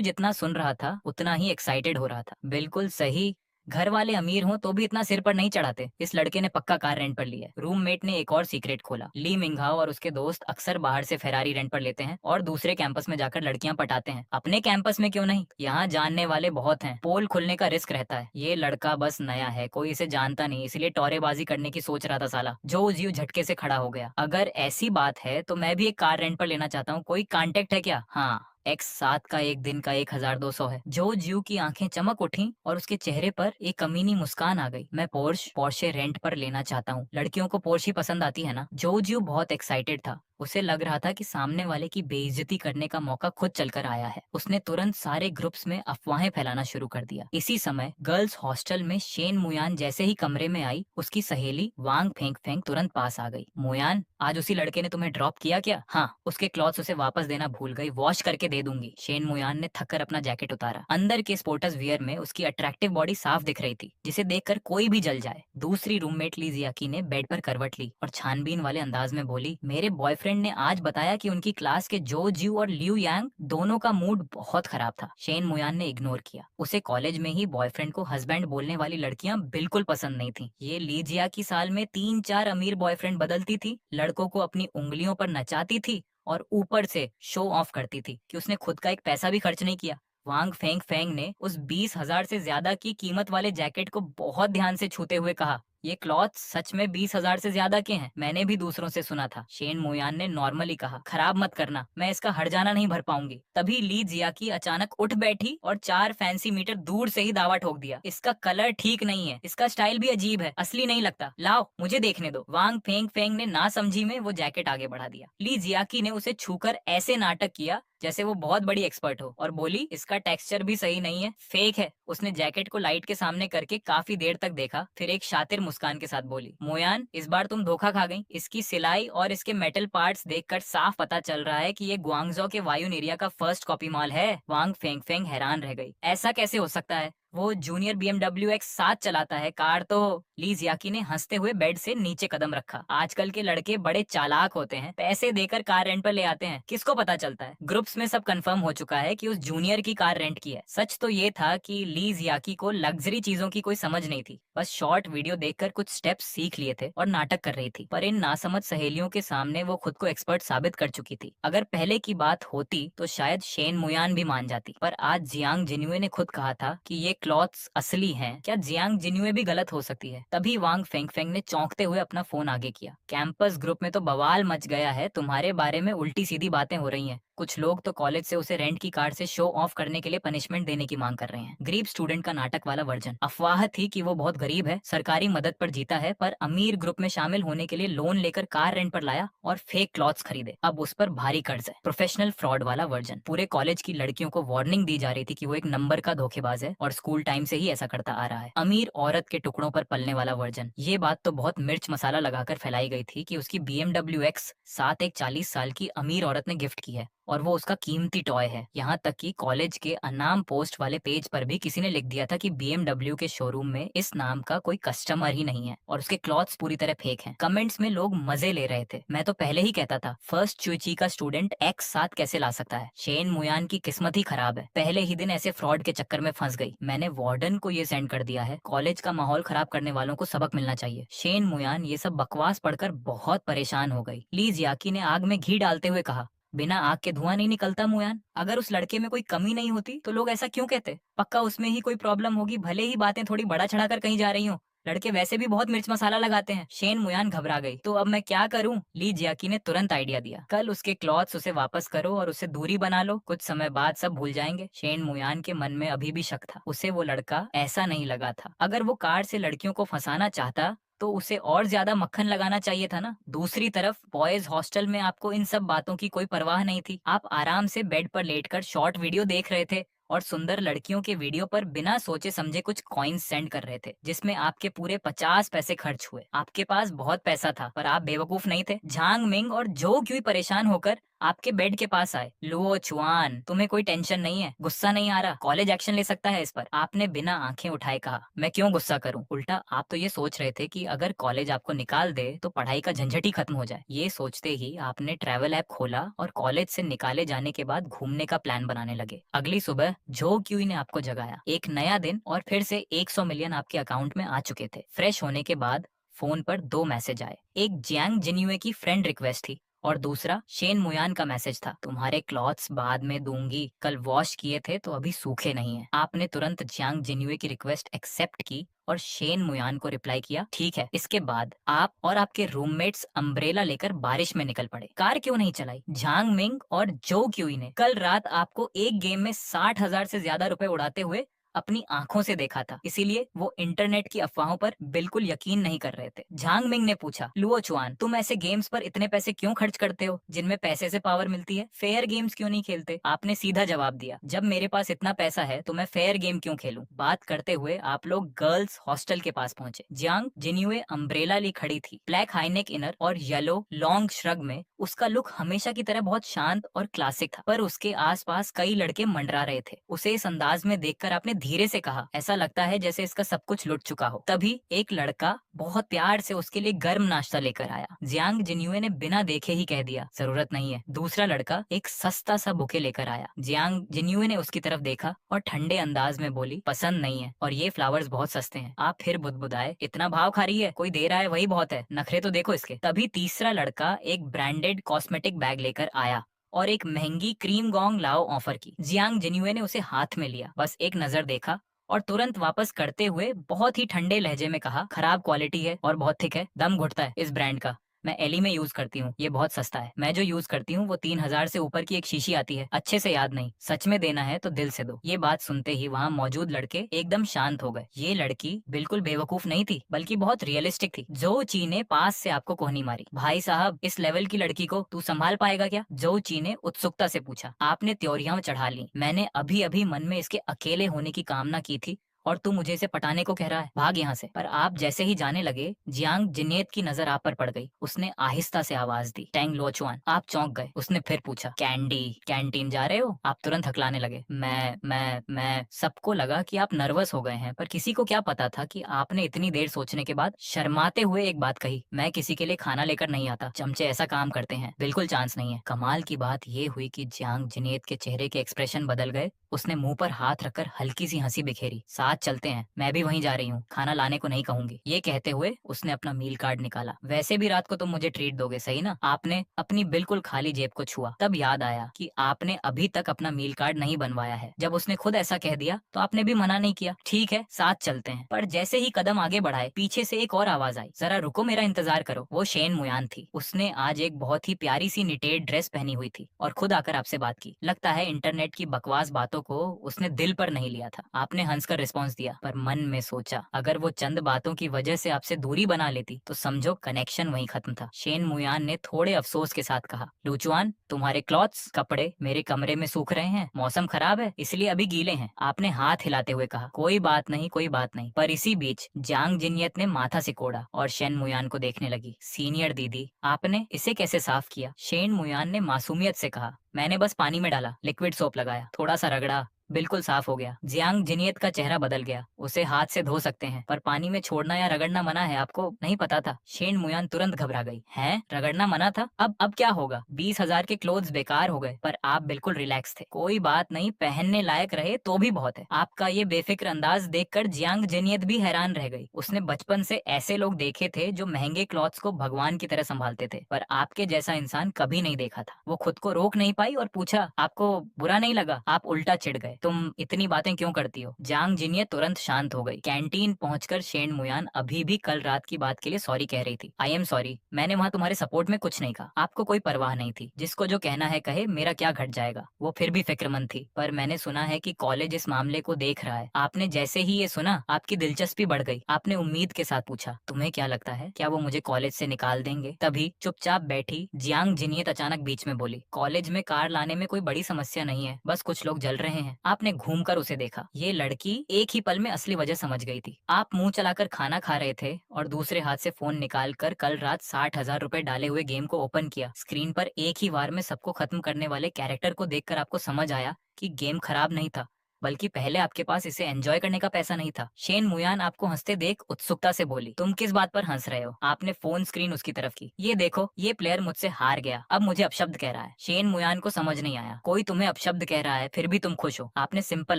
जितना सुन रहा था उतना ही एक्साइटेड हो रहा था। बिल्कुल सही, घर वाले अमीर हों तो भी इतना सिर पर नहीं चढ़ाते। इस लड़के ने पक्का कार रेंट पर ली है। रूममेट ने एक और सीक्रेट खोला। ली मिंगहाओ और उसके दोस्त अक्सर बाहर से फेरारी रेंट पर लेते हैं और दूसरे कैंपस में जाकर लड़कियां पटाते हैं। अपने कैंपस में क्यों नहीं, यहाँ जानने वाले बहुत हैं, पोल खुलने का रिस्क रहता है। ये लड़का बस नया है, कोई इसे जानता नहीं, इसलिए टोरेबाजी करने की सोच रहा था साला। जो जियो झटके से खड़ा हो गया। अगर ऐसी बात है तो मैं भी एक कार रेंट पर लेना चाहता हूँ, कोई कांटेक्ट है क्या? हाँ, X7 का एक दिन का 1200 है। जो जियो की आंखें चमक उठी और उसके चेहरे पर एक कमीनी मुस्कान आ गई। मैं पोर्शे रेंट पर लेना चाहता हूँ। लड़कियों को पोर्श ही पसंद आती है ना? जो जियो बहुत एक्साइटेड था। उसे लग रहा था कि सामने वाले की बेइज्जती करने का मौका खुद चलकर आया है। उसने तुरंत सारे ग्रुप्स में अफवाहें फैलाना शुरू कर दिया। इसी समय गर्ल्स हॉस्टल में शेन मुयान जैसे ही कमरे में आई, उसकी सहेली वांग फेंग फेंग तुरंत पास आ गई। मुयान, आज उसी लड़के ने तुम्हें ड्रॉप किया क्या? हाँ, उसके क्लॉथ्स उसे वापस देना भूल गई, वॉश करके दे दूंगी। शेन मुयान ने थककर अपना जैकेट उतारा। अंदर के स्पोर्टस वियर में उसकी अट्रैक्टिव बॉडी साफ दिख रही थी, जिसे देखकर कोई भी जल जाए। दूसरी रूममेट ली जियाकी ने बेड पर करवट ली और छानबीन वाले अंदाज में बोली, मेरे बॉयफ्रेंड ने आज बताया कि उनकी क्लास के जो जियो और लिu यांग दोनों का मूड बहुत खराब था। शेन मुयान ने इग्नोर किया। उसे कॉलेज में ही बॉयफ्रेंड को हस्बैंड बोलने वाली लड़कियां बिल्कुल पसंद नहीं थी। ये ली जियाकी साल में 3-4 अमीर बॉयफ्रेंड बदलती थी, लड़कों को अपनी उंगलियों पर नचाती थी और ऊपर से शो ऑफ करती थी कि उसने खुद का एक पैसा भी खर्च नहीं किया। वांग फेंग फेंग ने उस 20,000 से ज्यादा की कीमत वाले जैकेट को बहुत ध्यान से छूते हुए कहा, ये क्लॉथ सच में 20,000 से ज्यादा के हैं, मैंने भी दूसरों से सुना था। शेन मुयान ने नॉर्मली कहा, खराब मत करना, मैं इसका हर्जाना नहीं भर पाऊंगी। तभी ली जियाकी अचानक उठ बैठी और 4 फैंसी मीटर दूर से ही दावा ठोक दिया, इसका कलर ठीक नहीं है, इसका स्टाइल भी अजीब है, असली नहीं लगता, लाओ मुझे देखने दो। वांग फेंग फेंग ने ना समझी में वो जैकेट आगे बढ़ा दिया। ली जियाकी ने उसे छूकर ऐसे नाटक किया जैसे वो बहुत बड़ी एक्सपर्ट हो और बोली, इसका टेक्सचर भी सही नहीं है, फेक है। उसने जैकेट को लाइट के सामने करके काफी देर तक देखा, फिर एक शातिर मुस्कान के साथ बोली, मोयान इस बार तुम धोखा खा गई। इसकी सिलाई और इसके मेटल पार्ट्स देखकर साफ पता चल रहा है कि ये ग्वांगझो के वायुन एरिया का फर्स्ट कॉपी माल है। वांग फेंग फेंग हैरान रह गई, ऐसा कैसे हो सकता है? वो जूनियर BMW X7 चलाता है, कार तो। ली जियाकी ने हंसते हुए बेड से नीचे कदम रखा। आजकल के लड़के बड़े चालाक होते हैं, पैसे देकर कार रेंट पर ले आते हैं, किसको पता चलता है? ग्रुप्स में सब कंफर्म हो चुका है कि उस जूनियर की कार रेंट की है। सच तो ये था कि ली जियाकी को लग्जरी चीजों की कोई समझ नहीं थी, बस शॉर्ट वीडियो देखकर कुछ स्टेप्स सीख लिए थे और नाटक कर रही थी। पर इन नासमझ सहेलियों के सामने वो खुद को एक्सपर्ट साबित कर चुकी थी। अगर पहले की बात होती तो शायद शेन मुयान भी मान जाती, पर आज जियांग जिन्युए ने खुद कहा था कि ये क्लॉथ्स असली हैं। क्या जियांग जिन्युए भी गलत हो सकती है? तभी वांग फेंग फेंग ने चौंकते हुए अपना फोन आगे किया। कैंपस ग्रुप में तो बवाल मच गया है, तुम्हारे बारे में उल्टी सीधी बातें हो रही हैं। कुछ लोग तो कॉलेज से उसे रेंट की कार से शो ऑफ करने के लिए पनिशमेंट देने की मांग कर रहे हैं। गरीब स्टूडेंट का नाटक वाला वर्जन। अफवाह थी कि वो बहुत गरीब है, सरकारी मदद पर जीता है, पर अमीर ग्रुप में शामिल होने के लिए लोन लेकर कार रेंट पर लाया और फेक क्लॉथ्स खरीदे। अब उस पर भारी कर्ज है। प्रोफेशनल फ्रॉड वाला वर्जन। पूरे कॉलेज की लड़कियों को वार्निंग दी जा रही थी कि वो एक नंबर का धोखेबाज है और स्कूल टाइम से ही ऐसा करता आ रहा है। अमीर औरत के टुकड़ों पर पलने वाला वर्जन। ये बात तो बहुत मिर्च मसाला लगाकर फैलाई गई थी कि उसकी BMW X7 एक 40 साल की अमीर औरत ने गिफ्ट की है और वो उसका कीमती टॉय है। यहाँ तक कि कॉलेज के अनाम पोस्ट वाले पेज पर भी किसी ने लिख दिया था कि BMW के शोरूम में इस नाम का कोई कस्टमर ही नहीं है और उसके क्लॉथ्स पूरी तरह फेक हैं। कमेंट्स में लोग मजे ले रहे थे। मैं तो पहले ही कहता था फर्स्ट चुची का स्टूडेंट एक्स साथ कैसे ला सकता है। शेन मुयान की किस्मत ही खराब है, पहले ही दिन ऐसे फ्रॉड के चक्कर में फंस गई। मैंने वार्डन को ये सेंड कर दिया है। कॉलेज का माहौल खराब करने वालों को सबक मिलना चाहिए। शेन मुयान ये सब बकवास पढ़कर बहुत परेशान हो गई। ली जियाकी ने आग में घी डालते हुए कहा, बिना आग के धुआं नहीं निकलता मुयान। अगर उस लड़के में कोई कमी नहीं होती तो लोग ऐसा क्यों कहते। पक्का उसमें ही कोई प्रॉब्लम होगी, भले ही बातें थोड़ी बड़ा चढ़ा कर कहीं जा रही हो। लड़के वैसे भी बहुत मिर्च मसाला लगाते हैं। शेन मुयान घबरा गई। तो अब मैं क्या करूं? ली जियाकी ने तुरंत आइडिया दिया, कल उसके क्लॉथ्स उसे वापस करो और उससे दूरी बना लो। कुछ समय बाद सब भूल जाएंगे। शेन मुयान के मन में अभी भी शक था। उसे वो लड़का ऐसा नहीं लगा था। अगर वो कार से लड़कियों को फंसाना चाहता तो उसे और ज्यादा मक्खन लगाना चाहिए था ना। दूसरी तरफ बॉयज हॉस्टल में आपको इन सब बातों की कोई परवाह नहीं थी। आप आराम से बेड पर लेटकर शॉर्ट वीडियो देख रहे थे और सुंदर लड़कियों के वीडियो पर बिना सोचे समझे कुछ कॉइन्स सेंड कर रहे थे, जिसमें आपके पूरे 50 पैसे खर्च हुए। आपके पास बहुत पैसा था पर आप बेवकूफ नहीं थे। झांग मिंग और जो क्यों परेशान होकर आपके बेड के पास आए। लुओ चुआन, तुम्हें कोई टेंशन नहीं है? गुस्सा नहीं आ रहा? कॉलेज एक्शन ले सकता है इस पर। आपने बिना आंखें उठाए कहा, मैं क्यों गुस्सा करूं? उल्टा आप तो ये सोच रहे थे कि अगर कॉलेज आपको निकाल दे तो पढ़ाई का झंझट ही खत्म हो जाए। ये सोचते ही आपने ट्रैवल ऐप खोला और कॉलेज से निकाले जाने के बाद घूमने का प्लान बनाने लगे। अगली सुबह जो क्यूई ने आपको जगाया। एक नया दिन और फिर से 100 मिलियन आपके अकाउंट में आ चुके थे। फ्रेश होने के बाद फोन पर 2 मैसेज आए। एक जियांग जिन्युए की फ्रेंड रिक्वेस्ट थी और दूसरा शेन मुयान का मैसेज था, तुम्हारे क्लॉथ्स बाद में दूंगी, कल वॉश किए थे तो अभी सूखे नहीं है। आपने तुरंत जियांग जिन्युए की रिक्वेस्ट एक्सेप्ट की और शेन मुयान को रिप्लाई किया, ठीक है। इसके बाद आप और आपके रूममेट्स अम्ब्रेला लेकर बारिश में निकल पड़े। कार क्यों नहीं चलाई? झांग मिंग और जो क्यूई ने कल रात आपको एक गेम में 60,000 से ज्यादा रुपए उड़ाते हुए अपनी आंखों से देखा था, इसीलिए वो इंटरनेट की अफवाहों पर बिल्कुल यकीन नहीं कर रहे थे। झांग मिंग ने पूछा, लुओ चुआन, तुम ऐसे गेम्स पर इतने पैसे क्यों खर्च करते हो जिनमें पैसे से पावर मिलती है? फेयर गेम्स क्यों नहीं खेलते? आपने सीधा जवाब दिया, जब मेरे पास इतना पैसा है तो मैं फेयर गेम क्यों खेलूं? बात करते हुए आप लोग गर्ल्स हॉस्टल के पास पहुंचे। जियांग जिन्युए अम्ब्रेला ली खड़ी थी, ब्लैक हाईनेक इनर और येलो लॉन्ग श्रग में। उसका लुक हमेशा की तरह बहुत शांत और क्लासिक था, पर उसके आसपास कई लड़के मंडरा रहे थे। उसे इस अंदाज में देखकर आपने धीरे से कहा, ऐसा लगता है जैसे इसका सब कुछ लुट चुका हो। तभी एक लड़का बहुत प्यार से उसके लिए गर्म नाश्ता लेकर आया। जियांग जिन्युए ने बिना देखे ही कह दिया, जरूरत नहीं है। दूसरा लड़का एक सस्ता सा बुके लेकर आया। जियांग जिन्युए ने उसकी तरफ देखा और ठंडे अंदाज में बोली, पसंद नहीं है और ये फ्लावर्स बहुत सस्ते हैं। आप फिर बुदबुदाए, इतना भाव खा रही है, कोई दे रहा है वही बहुत है, नखरे तो देखो इसके। तभी तीसरा लड़का एक ब्रांडेड कॉस्मेटिक बैग लेकर आया और एक महंगी क्रीम गोंग लाओ ऑफर की। जियांग जिन्युए ने उसे हाथ में लिया, बस एक नजर देखा और तुरंत वापस करते हुए बहुत ही ठंडे लहजे में कहा, खराब क्वालिटी है और बहुत थिक है, दम घुटता है इस ब्रांड का। मैं एली में यूज करती हूँ, ये बहुत सस्ता है। मैं जो यूज करती हूँ वो 3,000 से ऊपर की एक शीशी आती है, अच्छे से याद नहीं, सच में देना है तो दिल से दो। ये बात सुनते ही वहाँ मौजूद लड़के एकदम शांत हो गए। ये लड़की बिल्कुल बेवकूफ नहीं थी, बल्कि बहुत रियलिस्टिक थी। जो ची ने पास से आपको कोहनी मारी। भाई साहब, इस लेवल की लड़की को तू संभाल पाएगा क्या? जो ची ने उत्सुकता से पूछा। आपने त्योरियां चढ़ा ली। मैंने अभी अभी मन में इसके अकेले होने की कामना की थी और तू मुझे इसे पटाने को कह रहा है, भाग यहाँ से। पर आप जैसे ही जाने लगे, जियांग जिनेत की नजर आप पर पड़ गई। उसने आहिस्ता से आवाज दी, टैंग लोचुआन। आप चौंक गए। उसने फिर पूछा, कैंडी, कैंटीन जा रहे हो? आप तुरंत हकलाने लगे। मैं सबको लगा कि आप नर्वस हो गए हैं, पर किसी को क्या पता था कि आपने इतनी देर सोचने के बाद शर्माते हुए एक बात कही, मैं किसी के लिए खाना लेकर नहीं आता, चमचे ऐसा काम करते हैं, बिल्कुल चांस नहीं है। कमाल की बात ये हुई कि जियांग जिनेत के चेहरे के एक्सप्रेशन बदल गए। उसने मुंह पर हाथ रखकर हल्की सी हंसी बिखेरी। साथ चलते हैं, मैं भी वहीं जा रही हूँ, खाना लाने को नहीं कहूंगी। ये कहते हुए उसने अपना मील कार्ड निकाला। वैसे भी रात को तुम मुझे ट्रीट दोगे, सही ना? आपने अपनी बिल्कुल खाली जेब को छुआ। तब याद आया कि आपने अभी तक अपना मील कार्ड नहीं बनवाया है। जब उसने खुद ऐसा कह दिया तो आपने भी मना नहीं किया। ठीक है, साथ चलते हैं। पर जैसे ही कदम आगे बढ़ाए, पीछे से एक और आवाज आई, जरा रुको, मेरा इंतजार करो। वो शेन मुयान थी। उसने आज एक बहुत ही प्यारी सी निटेड ड्रेस पहनी हुई थी और खुद आकर आपसे बात की। लगता है इंटरनेट की बकवास बातों को उसने दिल पर नहीं लिया था। आपने हंसकर रिस्पॉन्स रिस्पॉन्स दिया, पर मन में सोचा अगर वो चंद बातों की वजह से आपसे दूरी बना लेती तो समझो कनेक्शन वहीं खत्म था। शेन मुयान ने थोड़े अफसोस के साथ कहा, लूचुआन, तुम्हारे क्लॉथ्स कपड़े मेरे कमरे में सूख रहे हैं, मौसम खराब है इसलिए अभी गीले हैं। आपने हाथ हिलाते हुए कहा, कोई बात नहीं कोई बात नहीं। पर इसी बीच जांग जिनियत ने माथा सिकोड़ा और शेन मुयान को देखने लगी। सीनियर दीदी, आपने इसे कैसे साफ किया? शेन मुयान ने मासूमियत से कहा, मैंने बस पानी में डाला, लिक्विड सोप लगाया, थोड़ा सा रगड़ा, बिल्कुल साफ हो गया। जियांग जिनियत का चेहरा बदल गया। उसे हाथ से धो सकते हैं पर पानी में छोड़ना या रगड़ना मना है, आपको नहीं पता था? शेन मुयान तुरंत घबरा गई। हैं, रगड़ना मना था? अब क्या होगा? 20,000 के क्लोथ्स बेकार हो गए। पर आप बिल्कुल रिलैक्स थे। कोई बात नहीं, पहनने लायक रहे तो भी बहुत है। आपका ये बेफिक्र अंदाज देखकर जियांग जिनियत भी हैरान रह गई। उसने बचपन से ऐसे लोग देखे थे जो महंगे क्लॉथ्स को भगवान की तरह संभालते थे, पर आपके जैसा इंसान कभी नहीं देखा था। वो खुद को रोक नहीं पाई और पूछा, आपको बुरा नहीं लगा? आप उल्टा चिढ़ गए, तुम इतनी बातें क्यों करती हो? जांग जिनियत तुरंत शांत हो गई। कैंटीन पहुंचकर शेन मुयान अभी भी कल रात की बात के लिए सॉरी कह रही थी। आई एम सॉरी, मैंने वहाँ तुम्हारे सपोर्ट में कुछ नहीं कहा। आपको कोई परवाह नहीं थी, जिसको जो कहना है कहे, मेरा क्या घट जाएगा। वो फिर भी फिक्रमंद थी। पर मैंने सुना है कि कॉलेज इस मामले को देख रहा है। आपने जैसे ही ये सुना आपकी दिलचस्पी बढ़ गई। आपने उम्मीद के साथ पूछा, तुम्हें क्या लगता है, क्या वो मुझे कॉलेज से निकाल देंगे? तभी चुपचाप बैठी जियांग जिनियत अचानक बीच में बोली, कॉलेज में कार लाने में कोई बड़ी समस्या नहीं है, बस कुछ लोग जल रहे हैं। आपने घूमकर उसे देखा। ये लड़की एक ही पल में असली वजह समझ गई थी। आप मुंह चलाकर खाना खा रहे थे और दूसरे हाथ से फोन निकालकर कल रात 60,000 रुपए डाले हुए गेम को ओपन किया। स्क्रीन पर एक ही बार में सबको खत्म करने वाले कैरेक्टर को देखकर आपको समझ आया कि गेम खराब नहीं था, बल्कि पहले आपके पास इसे एंजॉय करने का पैसा नहीं था। शेन मुयान आपको हंसते देख उत्सुकता से बोली, तुम किस बात पर हंस रहे हो? आपने फोन स्क्रीन उसकी तरफ की। ये देखो, ये प्लेयर मुझसे हार गया, अब मुझे अपशब्द कह रहा है। शेन मुयान को समझ नहीं आया, कोई तुम्हें अपशब्द कह रहा है फिर भी तुम खुश हो? आपने सिंपल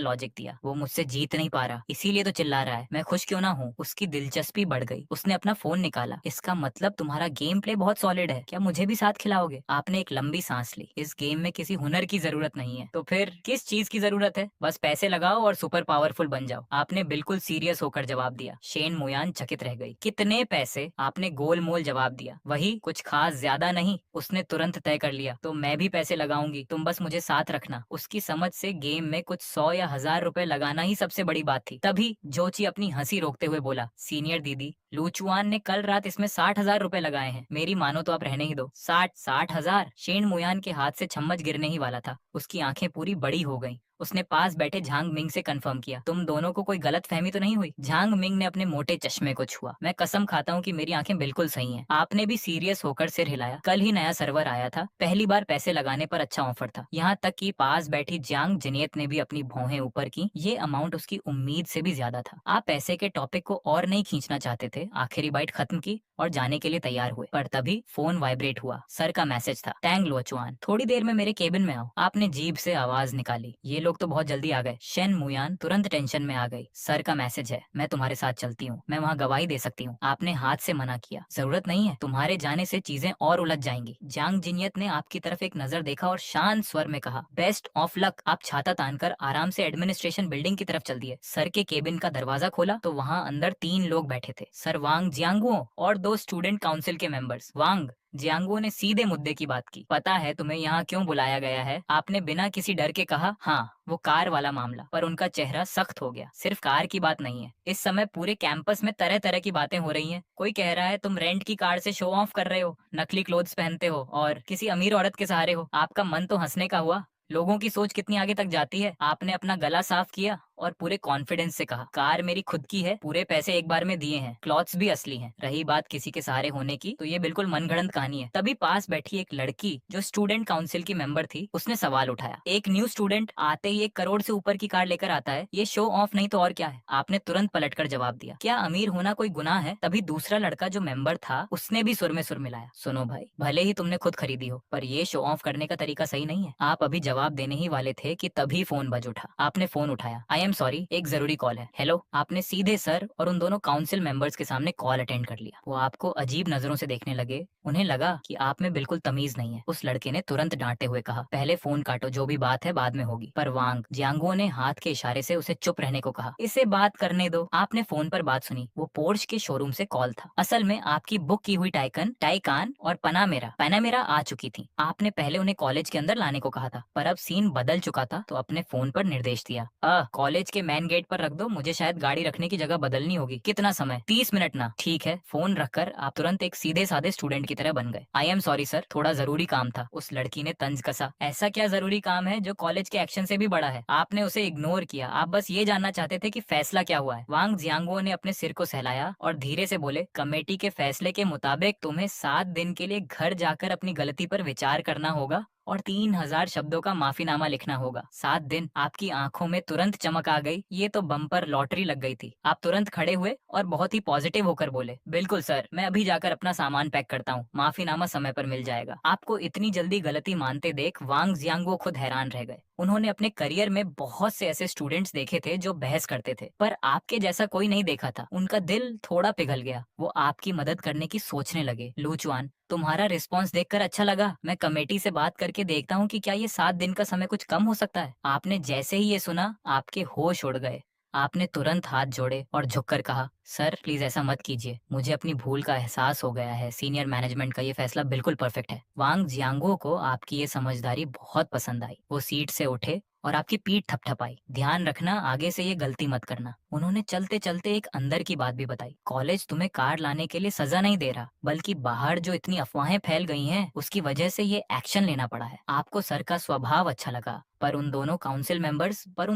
लॉजिक दिया, वो मुझसे जीत नहीं पा रहा इसीलिए तो चिल्ला रहा है, मैं खुश क्यों ना हूँ? उसकी दिलचस्पी बढ़ गई। उसने अपना फोन निकाला। इसका मतलब तुम्हारा गेम प्ले बहुत सॉलिड है, क्या मुझे भी साथ खिलाओगे? आपने एक लंबी सांस ली। इस गेम में किसी हुनर की जरूरत नहीं है, तो फिर किस चीज की जरूरत है? बस पैसे लगाओ और सुपर पावरफुल बन जाओ। आपने बिल्कुल सीरियस होकर जवाब दिया। शेन मुयान चकित रह गई। कितने पैसे? आपने गोलमोल जवाब दिया। वही, कुछ खास ज्यादा नहीं। उसने तुरंत तय कर लिया, तो मैं भी पैसे लगाऊंगी, तुम बस मुझे साथ रखना। उसकी समझ से गेम में कुछ 100 या 1000 रुपए लगाना ही सबसे बड़ी बात थी। तभी जोची अपनी हंसी रोकते हुए बोला, सीनियर दीदी, लूचुआन ने कल रात इसमें 60,000 रुपए लगाए हैं। मेरी मानो तो आप रहने ही दो। 60,000? शेन मुयान के हाथ से चम्मच गिरने ही वाला था। उसकी आंखें पूरी बड़ी हो गईं। उसने पास बैठे झांग मिंग से कंफर्म किया, तुम दोनों को कोई गलत फहमी तो नहीं हुई? झांग मिंग ने अपने मोटे चश्मे को छुआ। मैं कसम खाता हूँ कि मेरी आंखें बिल्कुल सही हैं। आपने भी सीरियस होकर सिर हिलाया। कल ही नया सर्वर आया था, पहली बार पैसे लगाने पर अच्छा ऑफर था। यहाँ तक कि पास बैठी जियांग जिनियत ने भी अपनी भौहें ऊपर की। ये अमाउंट उसकी उम्मीद से भी ज्यादा था। आप पैसे के टॉपिक को और नहीं खींचना चाहते थे। आखिरी बाइट खत्म की और जाने के लिए तैयार हुए, पर तभी फोन वाइब्रेट हुआ। सर का मैसेज था, टैंग लुओचुआन, थोड़ी देर में मेरे केबिन में आओ। आपने जीभ से आवाज निकाली, ये लोग तो बहुत जल्दी आ गए। शेन मुयान तुरंत टेंशन में आ गई। सर का मैसेज है, मैं तुम्हारे साथ चलती हूँ, मैं वहाँ गवाही दे सकती हूँ। आपने हाथ से मना किया, जरूरत नहीं है, तुम्हारे जाने से चीजें और उलझ जाएंगी। जांग जिनियत ने आपकी तरफ एक नजर देखा और शांत स्वर में कहा, बेस्ट ऑफ लक। आप छाता तानकर आराम से एडमिनिस्ट्रेशन बिल्डिंग की तरफ चल दिए। सर के केबिन का दरवाजा खोला तो वहाँ अंदर 3 लोग बैठे थे, सर वांग जियांगुओ और 2 स्टूडेंट काउंसिल के मेंबर्स। वांग, जियांगो ने सीधे मुद्दे की बात की, पता है तुम्हें यहाँ क्यों बुलाया गया है? आपने बिना किसी डर के कहा, हाँ, वो कार वाला मामला। पर उनका चेहरा सख्त हो गया। सिर्फ कार की बात नहीं है, इस समय पूरे कैंपस में तरह तरह की बातें हो रही हैं। कोई कह रहा है तुम रेंट की कार से शो ऑफ कर रहे हो, नकली क्लोथ्स पहनते हो और किसी अमीर औरत के सहारे हो। आपका मन तो हंसने का हुआ। लोगों की सोच कितनी आगे तक जाती है। आपने अपना गला साफ किया और पूरे कॉन्फिडेंस से कहा, कार मेरी खुद की है, पूरे पैसे एक बार में दिए हैं, क्लॉथ्स भी असली हैं। रही बात किसी के सहारे होने की, तो ये बिल्कुल मनगढ़ंत कहानी है। तभी पास बैठी एक लड़की जो स्टूडेंट काउंसिल की मेंबर थी, उसने सवाल उठाया, एक न्यू स्टूडेंट आते ही 1 करोड़ से ऊपर की कार लेकर आता है, ये शो ऑफ नहीं तो और क्या है? आपने तुरंत पलटकर जवाब दिया, क्या अमीर होना कोई गुनाह है? तभी दूसरा लड़का जो मेंबर था, उसने भी सुर में सुर मिलाया, सुनो भाई, भले ही तुमने खुद खरीदी हो, पर ये शो ऑफ करने का तरीका सही नहीं है। आप अभी जवाब देने ही वाले थे कि तभी फोन बज उठा। आपने फोन उठाया। आई एम सॉरी, एक जरूरी कॉल है। हेलो। आपने सीधे सर और उन दोनों काउंसिल मेंबर्स के सामने कॉल अटेंड कर लिया। वो आपको अजीब नजरों से देखने लगे। उन्हें लगा कि आप में बिल्कुल तमीज नहीं है। उस लड़के ने तुरंत डांटे हुए कहा, पहले फोन काटो, जो भी बात है बाद में होगी। पर वांग जियांगो ने हाथ के इशारे से उसे चुप रहने को कहा, इसे बात करने दो। आपने फोन पर बात सुनी। वो पोर्श के शोरूम से कॉल था। असल में आपकी बुक की हुई टाइकान और पनामेरा आ चुकी थी। आपने पहले उन्हें कॉलेज के अंदर लाने को कहा था, पर अब सीन बदल चुका था, तो अपने फोन पर निर्देश दिया, कॉलेज कॉलेज के मेन गेट पर रख दो, मुझे शायद गाड़ी रखने की जगह बदलनी होगी। कितना समय? 30 मिनट ना। ठीक है। फोन रखकर आप तुरंत एक सीधे साधे स्टूडेंट की तरह बन गए। आई एम सॉरी सर, थोड़ा जरूरी काम था। उस लड़की ने तंज कसा। ऐसा क्या जरूरी काम है जो कॉलेज के एक्शन से भी बड़ा है? आपने उसे इग्नोर किया, आप बस ये जानना चाहते थे कि फैसला क्या हुआ है। वांग जियांगो ने अपने सिर को सहलाया और धीरे से बोले, कमेटी के फैसले के मुताबिक तुम्हें 7 दिन के लिए घर जाकर अपनी गलती पर विचार करना होगा और 3000 शब्दों का माफीनामा लिखना होगा। 7 दिन। आपकी आंखों में तुरंत चमक आ गई। ये तो बम्पर लॉटरी लग गई थी। आप तुरंत खड़े हुए और बहुत ही पॉजिटिव होकर बोले, बिल्कुल सर, मैं अभी जाकर अपना सामान पैक करता हूँ, माफीनामा समय पर मिल जाएगा। आपको इतनी जल्दी गलती मानते देख वांग जियांगो खुद हैरान रह गए। उन्होंने अपने करियर में बहुत से ऐसे स्टूडेंट्स देखे थे जो बहस करते थे, पर आपके जैसा कोई नहीं देखा था। उनका दिल थोड़ा पिघल गया। वो आपकी मदद करने की सोचने लगे। लूचुआन, तुम्हारा रिस्पॉन्स देखकर अच्छा लगा। मैं कमेटी से बात करके देखता हूँ कि क्या ये 7 दिन का समय कुछ कम हो सकता है। आपने जैसे ही ये सुना, आपके होश उड़ गए। आपने तुरंत हाथ जोड़े और झुककर कहा, सर प्लीज ऐसा मत कीजिए, मुझे अपनी भूल का एहसास हो गया है। सीनियर मैनेजमेंट का ये फैसला बिल्कुल परफेक्ट है। वांग जियांगो को आपकी ये समझदारी बहुत पसंद आई। वो सीट से उठे और आपकी पीठ थपथपाई। ध्यान रखना, आगे से ये गलती मत करना। उन्होंने चलते चलते एक अंदर की बात भी बताई। कॉलेज तुम्हें कार लाने के लिए सजा नहीं दे रहा, बल्कि बाहर जो इतनी अफवाहें फैल गई हैं, उसकी वजह से ये एक्शन लेना पड़ा है। आपको सर का स्वभाव अच्छा लगा, पर उन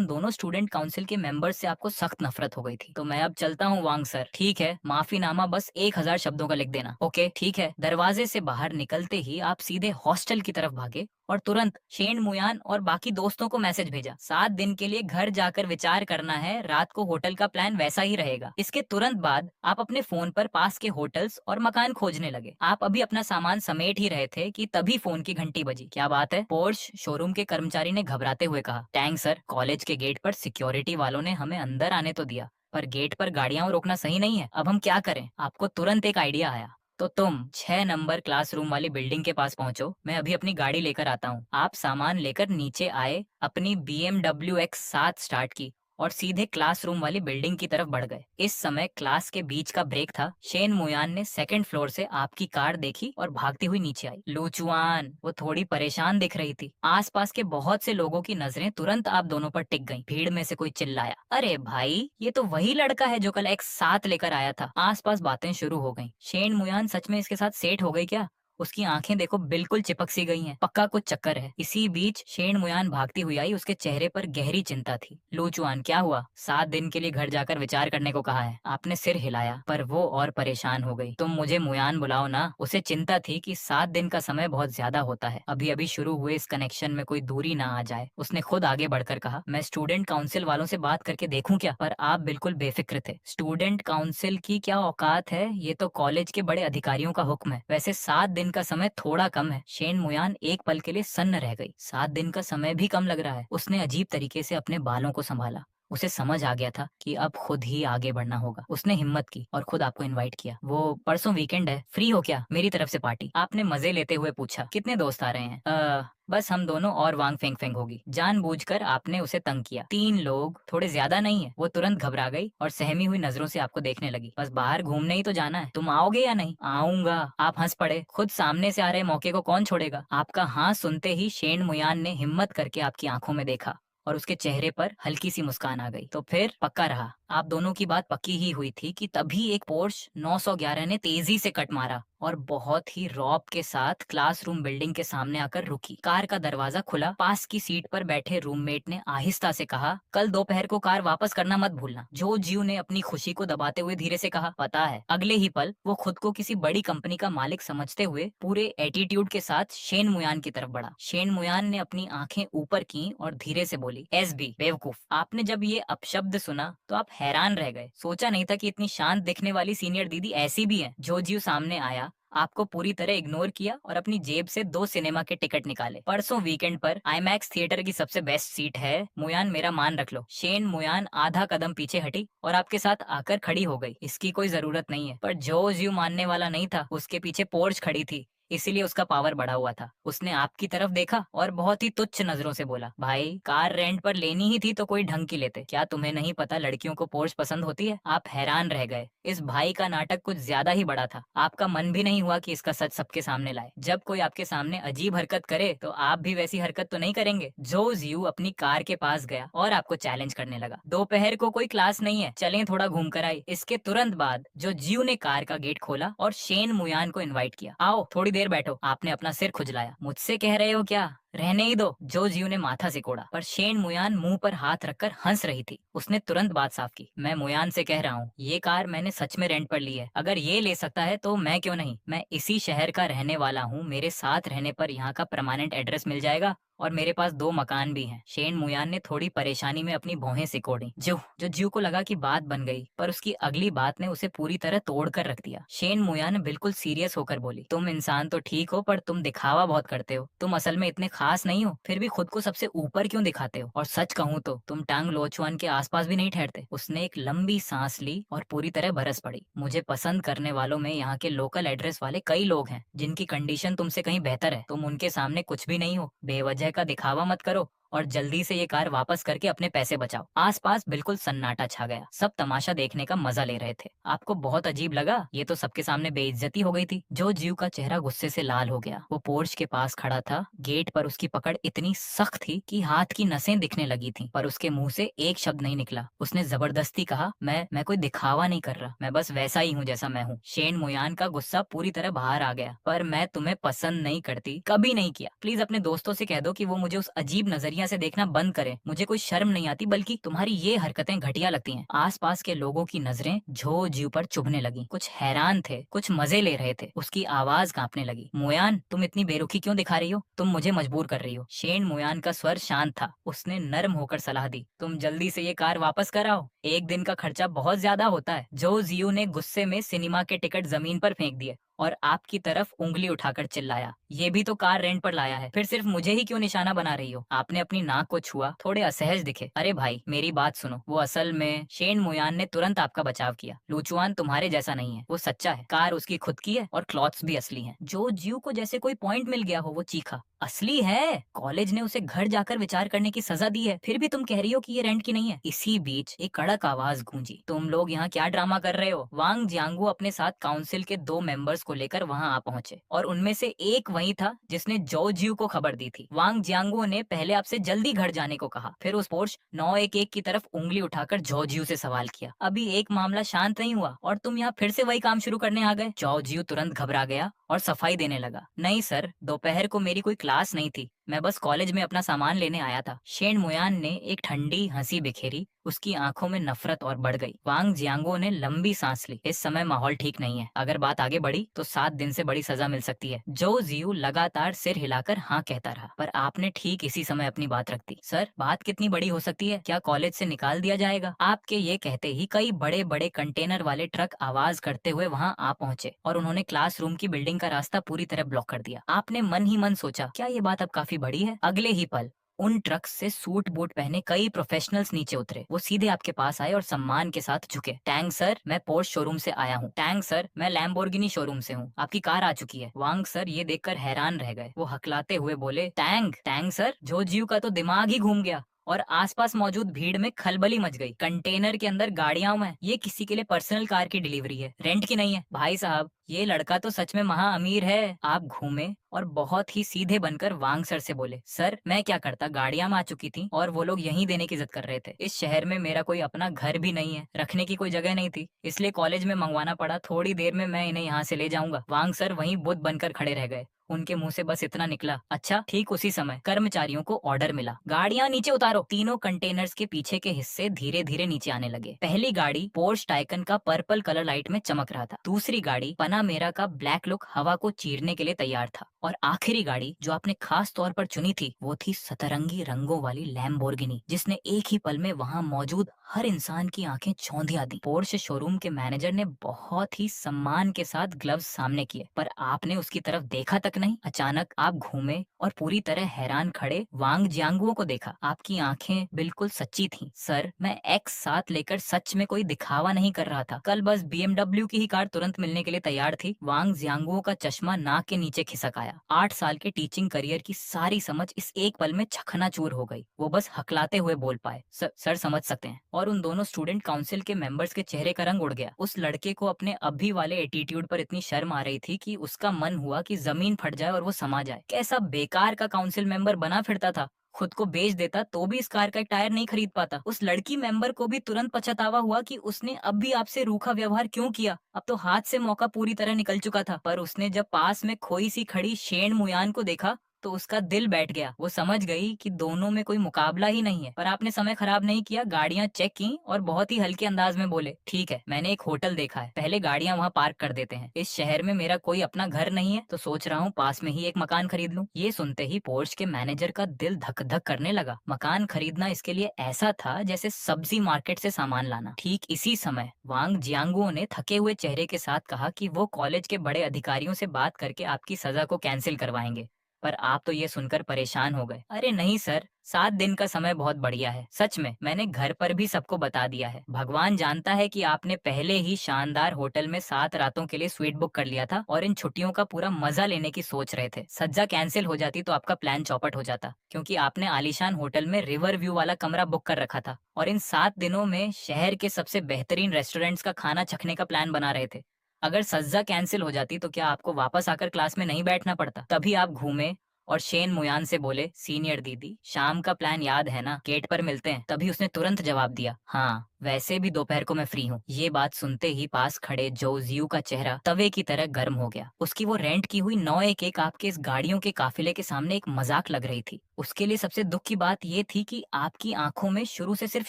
दोनों स्टूडेंट काउंसिल के मेंबर्स से आपको सख्त नफरत हो गई थी। तो मैं अब चलता हूँ वांग सर। ठीक है, माफीनामा बस 1000 शब्दों का लिख देना। ओके ठीक है। दरवाजे से बाहर निकलते ही आप सीधे हॉस्टल की तरफ भागे और तुरंत शेन मुयान और बाकी दोस्तों को मैसेज भेजा, 7 दिन के लिए घर जाकर विचार करना है, रात को होटल का प्लान वैसा ही रहेगा। इसके तुरंत बाद आप अपने फोन पर पास के होटल्स और मकान खोजने लगे। आप अभी अपना सामान समेट ही रहे थे कि तभी फोन की घंटी बजी। क्या बात है? पोर्श शोरूम के कर्मचारी ने घबराते हुए कहा। टैंक सर, कॉलेज के गेट पर सिक्योरिटी वालों ने हमें अंदर आने तो दिया, पर गेट पर गाड़ियां रोकना सही नहीं है। अब हम क्या करें? आपको तुरंत एक आइडिया आया। तो तुम 6 नंबर क्लासरूम वाली बिल्डिंग के पास पहुंचो, मैं अभी अपनी गाड़ी लेकर आता हूँ। आप सामान लेकर नीचे आए, अपनी BMW X7 स्टार्ट की और सीधे क्लासरूम वाली बिल्डिंग की तरफ बढ़ गए। इस समय क्लास के बीच का ब्रेक था। शेन मुयान ने सेकंड फ्लोर से आपकी कार देखी और भागती हुई नीचे आई। लूचुआन, वो थोड़ी परेशान दिख रही थी। आसपास के बहुत से लोगों की नजरें तुरंत आप दोनों पर टिक गईं। भीड़ में से कोई चिल्लाया, अरे भाई, ये तो वही लड़का है जो कल X7 लेकर आया था। आसपास बातें शुरू हो गईं। शेन मुयान सच में इसके साथ सेट हो गई क्या? उसकी आंखें देखो, बिल्कुल चिपक सी गई हैं। पक्का कुछ चक्कर है। इसी बीच शेन मुयान भागती हुई आई। उसके चेहरे पर गहरी चिंता थी। लूचुआन, क्या हुआ? 7 दिन के लिए घर जाकर विचार करने को कहा है। आपने सिर हिलाया, पर वो और परेशान हो गई। तुम मुझे मुयान बुलाओ ना। उसे चिंता थी कि 7 दिन का समय बहुत ज्यादा होता है। अभी अभी शुरू हुए इस कनेक्शन में कोई दूरी ना आ जाए। उसने खुद आगे बढ़कर कहा, मैं स्टूडेंट काउंसिल वालों से बात करके देखूं क्या? पर आप बिल्कुल बेफिक्र थे। स्टूडेंट काउंसिल की क्या औकात है? ये तो कॉलेज के बड़े अधिकारियों का हुक्म है। वैसे 7 दिन का समय थोड़ा कम है। शेन मुयान एक पल के लिए सन्न रह गई। 7 दिन का समय भी कम लग रहा है। उसने अजीब तरीके से अपने बालों को संभाला। उसे समझ आ गया था कि अब खुद ही आगे बढ़ना होगा। उसने हिम्मत की और खुद आपको इनवाइट किया। वो परसों वीकेंड है, फ्री हो क्या? मेरी तरफ से पार्टी। आपने मजे लेते हुए पूछा, कितने दोस्त आ रहे हैं? बस हम दोनों और वांग फेंग फेंग होगी। जानबूझकर आपने उसे तंग किया। 3 लोग थोड़े ज्यादा नहीं है? वो तुरंत घबरा गई और सहमी हुई नजरों से आपको देखने लगी। बस बाहर घूमने ही तो जाना है, तुम आओगे या नहीं? आऊंगा। आप हंस पड़े। खुद सामने से आ रहे मौके को कौन छोड़ेगा? आपका हाँ सुनते ही शेन मुयान ने हिम्मत करके आपकी आंखों में देखा और उसके चेहरे पर हल्की सी मुस्कान आ गई। तो फिर पक्का रहा। आप दोनों की बात पक्की ही हुई थी कि तभी एक पोर्श 911 ने तेजी से कट मारा और बहुत ही रौब के साथ क्लासरूम बिल्डिंग के सामने आकर रुकी। कार का दरवाजा खुला। पास की सीट पर बैठे रूममेट ने आहिस्ता से कहा, कल दोपहर को कार वापस करना मत भूलना। जो जीव ने अपनी खुशी को दबाते हुए धीरे से कहा, पता है। अगले ही पल वो खुद को किसी बड़ी कंपनी का मालिक समझते हुए पूरे एटीट्यूड के साथ शेन मुयान की तरफ बढ़ा। शेन मुयान ने अपनी आंखें ऊपर की और धीरे से बोली, SB बेवकूफ। आपने जब ये अपशब्द सुना तो आप हैरान रह गए। सोचा नहीं था कि इतनी शांत दिखने वाली सीनियर दीदी ऐसी भी है। जो जीव सामने आया, आपको पूरी तरह इग्नोर किया और अपनी जेब से 2 सिनेमा के टिकट निकाले। परसों वीकेंड पर आईमैक्स थिएटर की सबसे बेस्ट सीट है। मुयान, मेरा मान रख लो। शेन मुयान आधा कदम पीछे हटी और आपके साथ आकर खड़ी हो गई। इसकी कोई जरूरत नहीं है। पर जो जीव मानने वाला नहीं था, उसके पीछे पोर्च खड़ी थी। इसीलिए उसका पावर बढ़ा हुआ था। उसने आपकी तरफ देखा और बहुत ही तुच्छ नजरों से बोला, भाई कार रेंट पर लेनी ही थी तो कोई ढंग की लेते, क्या तुम्हें नहीं पता लड़कियों को पोर्श पसंद होती है? आप हैरान रह गए। इस भाई का नाटक कुछ ज्यादा ही बड़ा था। आपका मन भी नहीं हुआ कि इसका सच सबके सामने लाए। जब कोई आपके सामने अजीब हरकत करे तो आप भी वैसी हरकत तो नहीं करेंगे। जो जियो अपनी कार के पास गया और आपको चैलेंज करने लगा, दोपहर को कोई क्लास नहीं है, चलें थोड़ा घूम कर आए। इसके तुरंत बाद जो जियो ने कार का गेट खोला और शेन मुयान को इनवाइट किया, आओ थोड़ी देर बैठो। आपने अपना सिर खुजलाया, मुझसे कह रहे हो क्या? रहने ही दो। जो जियो ने माथा सिकोड़ा, पर शेन मुयान मुंह पर हाथ रखकर हंस रही थी। उसने तुरंत बात साफ की, मैं मुयान से कह रहा हूँ, ये कार मैंने सच में रेंट पर ली है। अगर ये ले सकता है तो मैं क्यों नहीं? मैं इसी शहर का रहने वाला हूँ, मेरे साथ रहने पर यहाँ का परमानेंट एड्रेस मिल जाएगा और मेरे पास 2 मकान भी हैं। शेन मुयान ने थोड़ी परेशानी में अपनी भौहें सिकोड़ी। जो जियो को लगा कि बात बन गई, पर उसकी अगली बात ने उसे पूरी तरह तोड़ कर रख दिया। शेन मुयान बिल्कुल सीरियस होकर बोली, तुम इंसान तो ठीक हो पर तुम दिखावा बहुत करते हो। तुम असल में इतने खास नहीं हो, फिर भी खुद को सबसे ऊपर क्यों दिखाते हो? और सच कहूँ तो तुम टांग लोचवान के आसपास भी नहीं ठहरते। उसने एक लंबी सांस ली और पूरी तरह बरस पड़ी। मुझे पसंद करने वालों में यहाँ के लोकल एड्रेस वाले कई लोग हैं जिनकी कंडीशन तुमसे कहीं बेहतर है। तुम उनके सामने कुछ भी नहीं हो। बेवजह का दिखावा मत करो और जल्दी से ये कार वापस करके अपने पैसे बचाओ। आसपास बिल्कुल सन्नाटा छा गया। सब तमाशा देखने का मजा ले रहे थे। आपको बहुत अजीब लगा? ये तो सबके सामने बेइज्जती हो गई थी। जो जीव का चेहरा गुस्से से लाल हो गया। वो पोर्च के पास खड़ा था। गेट पर उसकी पकड़ इतनी सख्त थी कि हाथ की नसें दिखने लगी थी, पर उसके मुंह से एक शब्द नहीं निकला। उसने जबरदस्ती कहा, मैं कोई दिखावा नहीं कर रहा, मैं बस वैसा ही हूँ जैसा मैं हूँ। शेन मुयान का गुस्सा पूरी तरह बाहर आ गया। पर मैं तुम्हें पसंद नहीं करती, कभी नहीं किया। प्लीज अपने दोस्तों से कह दो कि वो मुझे उस अजीब नजरिया से देखना बंद करें। मुझे कोई शर्म नहीं आती, बल्कि तुम्हारी ये हरकतें घटिया लगती हैं। आसपास के लोगों की नजरें झो जीव पर चुभने लगी। कुछ हैरान थे, कुछ मजे ले रहे थे। उसकी आवाज कांपने लगी, मुयान तुम इतनी बेरुखी क्यों दिखा रही हो? तुम मुझे मजबूर कर रही हो। शेन मुयान का स्वर शांत था। उसने नर्म होकर सलाह दी, तुम जल्दी से ये कार वापस कराओ। एक दिन का खर्चा बहुत ज्यादा होता है। जो जियो ने गुस्से में सिनेमा के टिकट जमीन पर फेंक दिए और आपकी तरफ उंगली उठाकर चिल्लाया, ये भी तो कार रेंट पर लाया है, फिर सिर्फ मुझे ही क्यों निशाना बना रही हो? आपने अपनी नाक को छुआ, थोड़े असहज दिखे। अरे भाई मेरी बात सुनो, वो असल में, शेन मुयान ने तुरंत आपका बचाव किया, लूचुआन तुम्हारे जैसा नहीं है, वो सच्चा है। कार उसकी खुद की है और क्लॉथ्स भी असली हैं। जो जियो को जैसे कोई पॉइंट मिल गया हो, वो चीखा, असली है? कॉलेज ने उसे घर जाकर विचार करने की सजा दी है, फिर भी तुम कह रही हो कि ये रेंट की नहीं है। इसी बीच एक कड़क आवाज गूंजी, तुम लोग यहाँ क्या ड्रामा कर रहे हो? वांग जियांगू अपने साथ काउंसिल के 2 मेंबर्स को लेकर वहाँ आ पहुंचे और उनमें से एक वही था जिसने जो जियो को खबर दी थी। वांग जियांगू ने पहले आपसे जल्दी घर जाने को कहा, फिर उस पोर्श 911 की तरफ उंगली उठाकर जो जियो से सवाल किया। अभी एक मामला शांत नहीं हुआ और तुम यहाँ फिर से वही काम शुरू करने आ गए। जो जियो तुरंत घबरा गया और सफाई देने लगा, नहीं सर, दोपहर को मेरी कोई क्लास नहीं थी, मैं बस कॉलेज में अपना सामान लेने आया था। शेन मुयान ने एक ठंडी हंसी बिखेरी। उसकी आंखों में नफरत और बढ़ गई। वांग जियांगो ने लंबी सांस ली, इस समय माहौल ठीक नहीं है, अगर बात आगे बढ़ी तो 7 दिन से बड़ी सजा मिल सकती है। जो जियो लगातार सिर हिलाकर हाँ कहता रहा, पर आपने ठीक इसी समय अपनी बात रख दी। सर, बात कितनी बड़ी हो सकती है? क्या कॉलेज से निकाल दिया जाएगा? आपके ये कहते ही कई बड़े बड़े कंटेनर वाले ट्रक आवाज करते हुए वहाँ आ पहुंचे और उन्होंने क्लासरूम की बिल्डिंग का रास्ता पूरी तरह ब्लॉक कर दिया। आपने मन ही मन सोचा, क्या ये बात अब काफी बड़ी है? अगले ही पल उन ट्रक से सूट बूट पहने कई प्रोफेशनल्स नीचे उतरे। वो सीधे आपके पास आए और सम्मान के साथ झुके। टैंग सर, मैं पोर्श शोरूम से आया हूँ। टैंग सर, मैं लैम्बोर्गिनी शोरूम से हूँ, आपकी कार आ चुकी है। वांग सर ये देखकर हैरान रह गए। वो हकलाते हुए बोले, टैंग टैंग सर, जो जियो का तो दिमाग ही घूम गया और आसपास मौजूद भीड़ में खलबली मच गई। कंटेनर के अंदर गाड़ियां हैं, ये किसी के लिए पर्सनल कार की डिलीवरी है, रेंट की नहीं है। भाई साहब, ये लड़का तो सच में महा अमीर है। आप घूमे और बहुत ही सीधे बनकर वांग सर से बोले, सर मैं क्या करता, गाड़ियां आ चुकी थी और वो लोग यहीं देने की जिद कर रहे थे। इस शहर में मेरा कोई अपना घर भी नहीं है, रखने की कोई जगह नहीं थी, इसलिए कॉलेज में मंगवाना पड़ा। थोड़ी देर में मैं इन्हें यहाँ से ले जाऊंगा। वांग सर वहीं बुद्ध बनकर खड़े रह गए। उनके मुंह से बस इतना निकला, अच्छा। ठीक उसी समय कर्मचारियों को ऑर्डर मिला, गाड़ियां नीचे उतारो। तीनों कंटेनर्स के पीछे के हिस्से धीरे धीरे नीचे आने लगे। पहली गाड़ी पोर्श टाइकन का पर्पल कलर लाइट में चमक रहा था। दूसरी गाड़ी पनामेरा का ब्लैक लुक हवा को चीरने के लिए तैयार था और आखिरी गाड़ी जो आपने खास तौर पर चुनी थी, वो थी सतरंगी रंगों वाली लैम्बोर्गिनी, जिसने एक ही पल में वहाँ मौजूद हर इंसान की आंखें चौंधिया दी। पोर्श शोरूम के मैनेजर ने बहुत ही सम्मान के साथ ग्लव्स सामने किए, पर आपने उसकी तरफ देखा तक नहीं। अचानक आप घूमे और पूरी तरह हैरान खड़े वांग जियांगुओ को देखा। आपकी आंखें बिल्कुल सच्ची थीं। सर, मैं एक्स साथ लेकर सच में कोई दिखावा नहीं कर रहा था। कल बस BMW की ही कार तुरंत मिलने के लिए तैयार थी। वांग जियांगुओ का चश्मा नाक के नीचे खिसक आया। 8 साल के टीचिंग करियर की सारी समझ इस एक पल में चकनाचूर हो गई। वो बस हकलाते हुए बोल पाए, सर समझ सकते हैं। और उन दोनों स्टूडेंट काउंसिल के मेंबर्स के चेहरे का रंग उड़ गया। उस लड़के को अपने अभी वाले एटीट्यूड पर इतनी शर्म आ रही थी कि उसका मन हुआ कि जमीन फट जाए और वो समा जाए। कैसा बेकार का काउंसिल मेंबर बना फिरता था। खुद को बेच देता तो भी इस कार का एक टायर नहीं खरीद पाता। उस लड़की मेंबर को भी तुरंत पछतावा हुआ कि उसने अब भी आपसे रूखा व्यवहार क्यों किया। अब तो हाथ से मौका पूरी तरह निकल चुका था। पर उसने जब पास में खोई सी खड़ी शेन मुयान को देखा तो उसका दिल बैठ गया। वो समझ गई कि दोनों में कोई मुकाबला ही नहीं है। पर आपने समय खराब नहीं किया, गाड़ियां चेक की और बहुत ही हल्के अंदाज में बोले, ठीक है, मैंने एक होटल देखा है, पहले गाड़ियां वहाँ पार्क कर देते हैं। इस शहर में मेरा कोई अपना घर नहीं है तो सोच रहा हूँ पास में ही एक मकान खरीद लूं। ये सुनते ही पोर्श के मैनेजर का दिल धक धक करने लगा। मकान खरीदना इसके लिए ऐसा था जैसे सब्जी मार्केट से सामान लाना। ठीक इसी समय वांग जियांगुओ ने थके हुए चेहरे के साथ कहा कि वो कॉलेज के बड़े अधिकारियों से बात करके आपकी सजा को कैंसिल करवाएंगे। पर आप तो ये सुनकर परेशान हो गए। अरे नहीं सर, 7 दिन का समय बहुत बढ़िया है। सच में मैंने घर पर भी सबको बता दिया है। भगवान जानता है कि आपने पहले ही शानदार होटल में 7 रातों के लिए स्वीट बुक कर लिया था और इन छुट्टियों का पूरा मजा लेने की सोच रहे थे। सज्जा कैंसिल हो जाती तो आपका प्लान चौपट हो जाता, क्योंकि आपने आलीशान होटल में रिवर व्यू वाला कमरा बुक कर रखा था और इन 7 दिनों में शहर के सबसे बेहतरीन रेस्टोरेंट्स का खाना चखने का प्लान बना रहे थे। अगर सज्जा कैंसिल हो जाती तो क्या आपको वापस आकर क्लास में नहीं बैठना पड़ता? तभी आप घूमे और शेन मुयान से बोले, सीनियर दीदी, शाम का प्लान याद है ना, गेट पर मिलते हैं। तभी उसने तुरंत जवाब दिया, हाँ, वैसे भी दोपहर को मैं फ्री हूँ। ये बात सुनते ही पास खड़े जो जियू का चेहरा तवे की तरह गर्म हो गया। उसकी वो रेंट की हुई 911 आपके इस गाड़ियों के काफिले के सामने एक मजाक लग रही थी। उसके लिए सबसे दुख की बात ये थी कि आपकी आंखों में शुरू से सिर्फ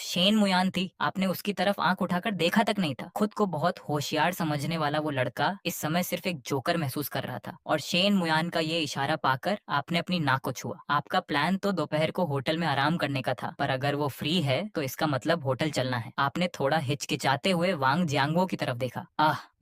शेन मुयान थी। आपने उसकी तरफ आंख उठाकर देखा तक नहीं था। खुद को बहुत होशियार समझने वाला वो लड़का इस समय सिर्फ एक जोकर महसूस कर रहा था। और शेन मुयान का ये इशारा पाकर आपने अपनी नाक को छुआ। आपका प्लान तो दोपहर को होटल में आराम करने का था, पर अगर वो फ्री है तो इसका मतलब होटल चलना है। आपने थोड़ा हिचकिचाते हुए वांग जियांगो की तरफ देखा।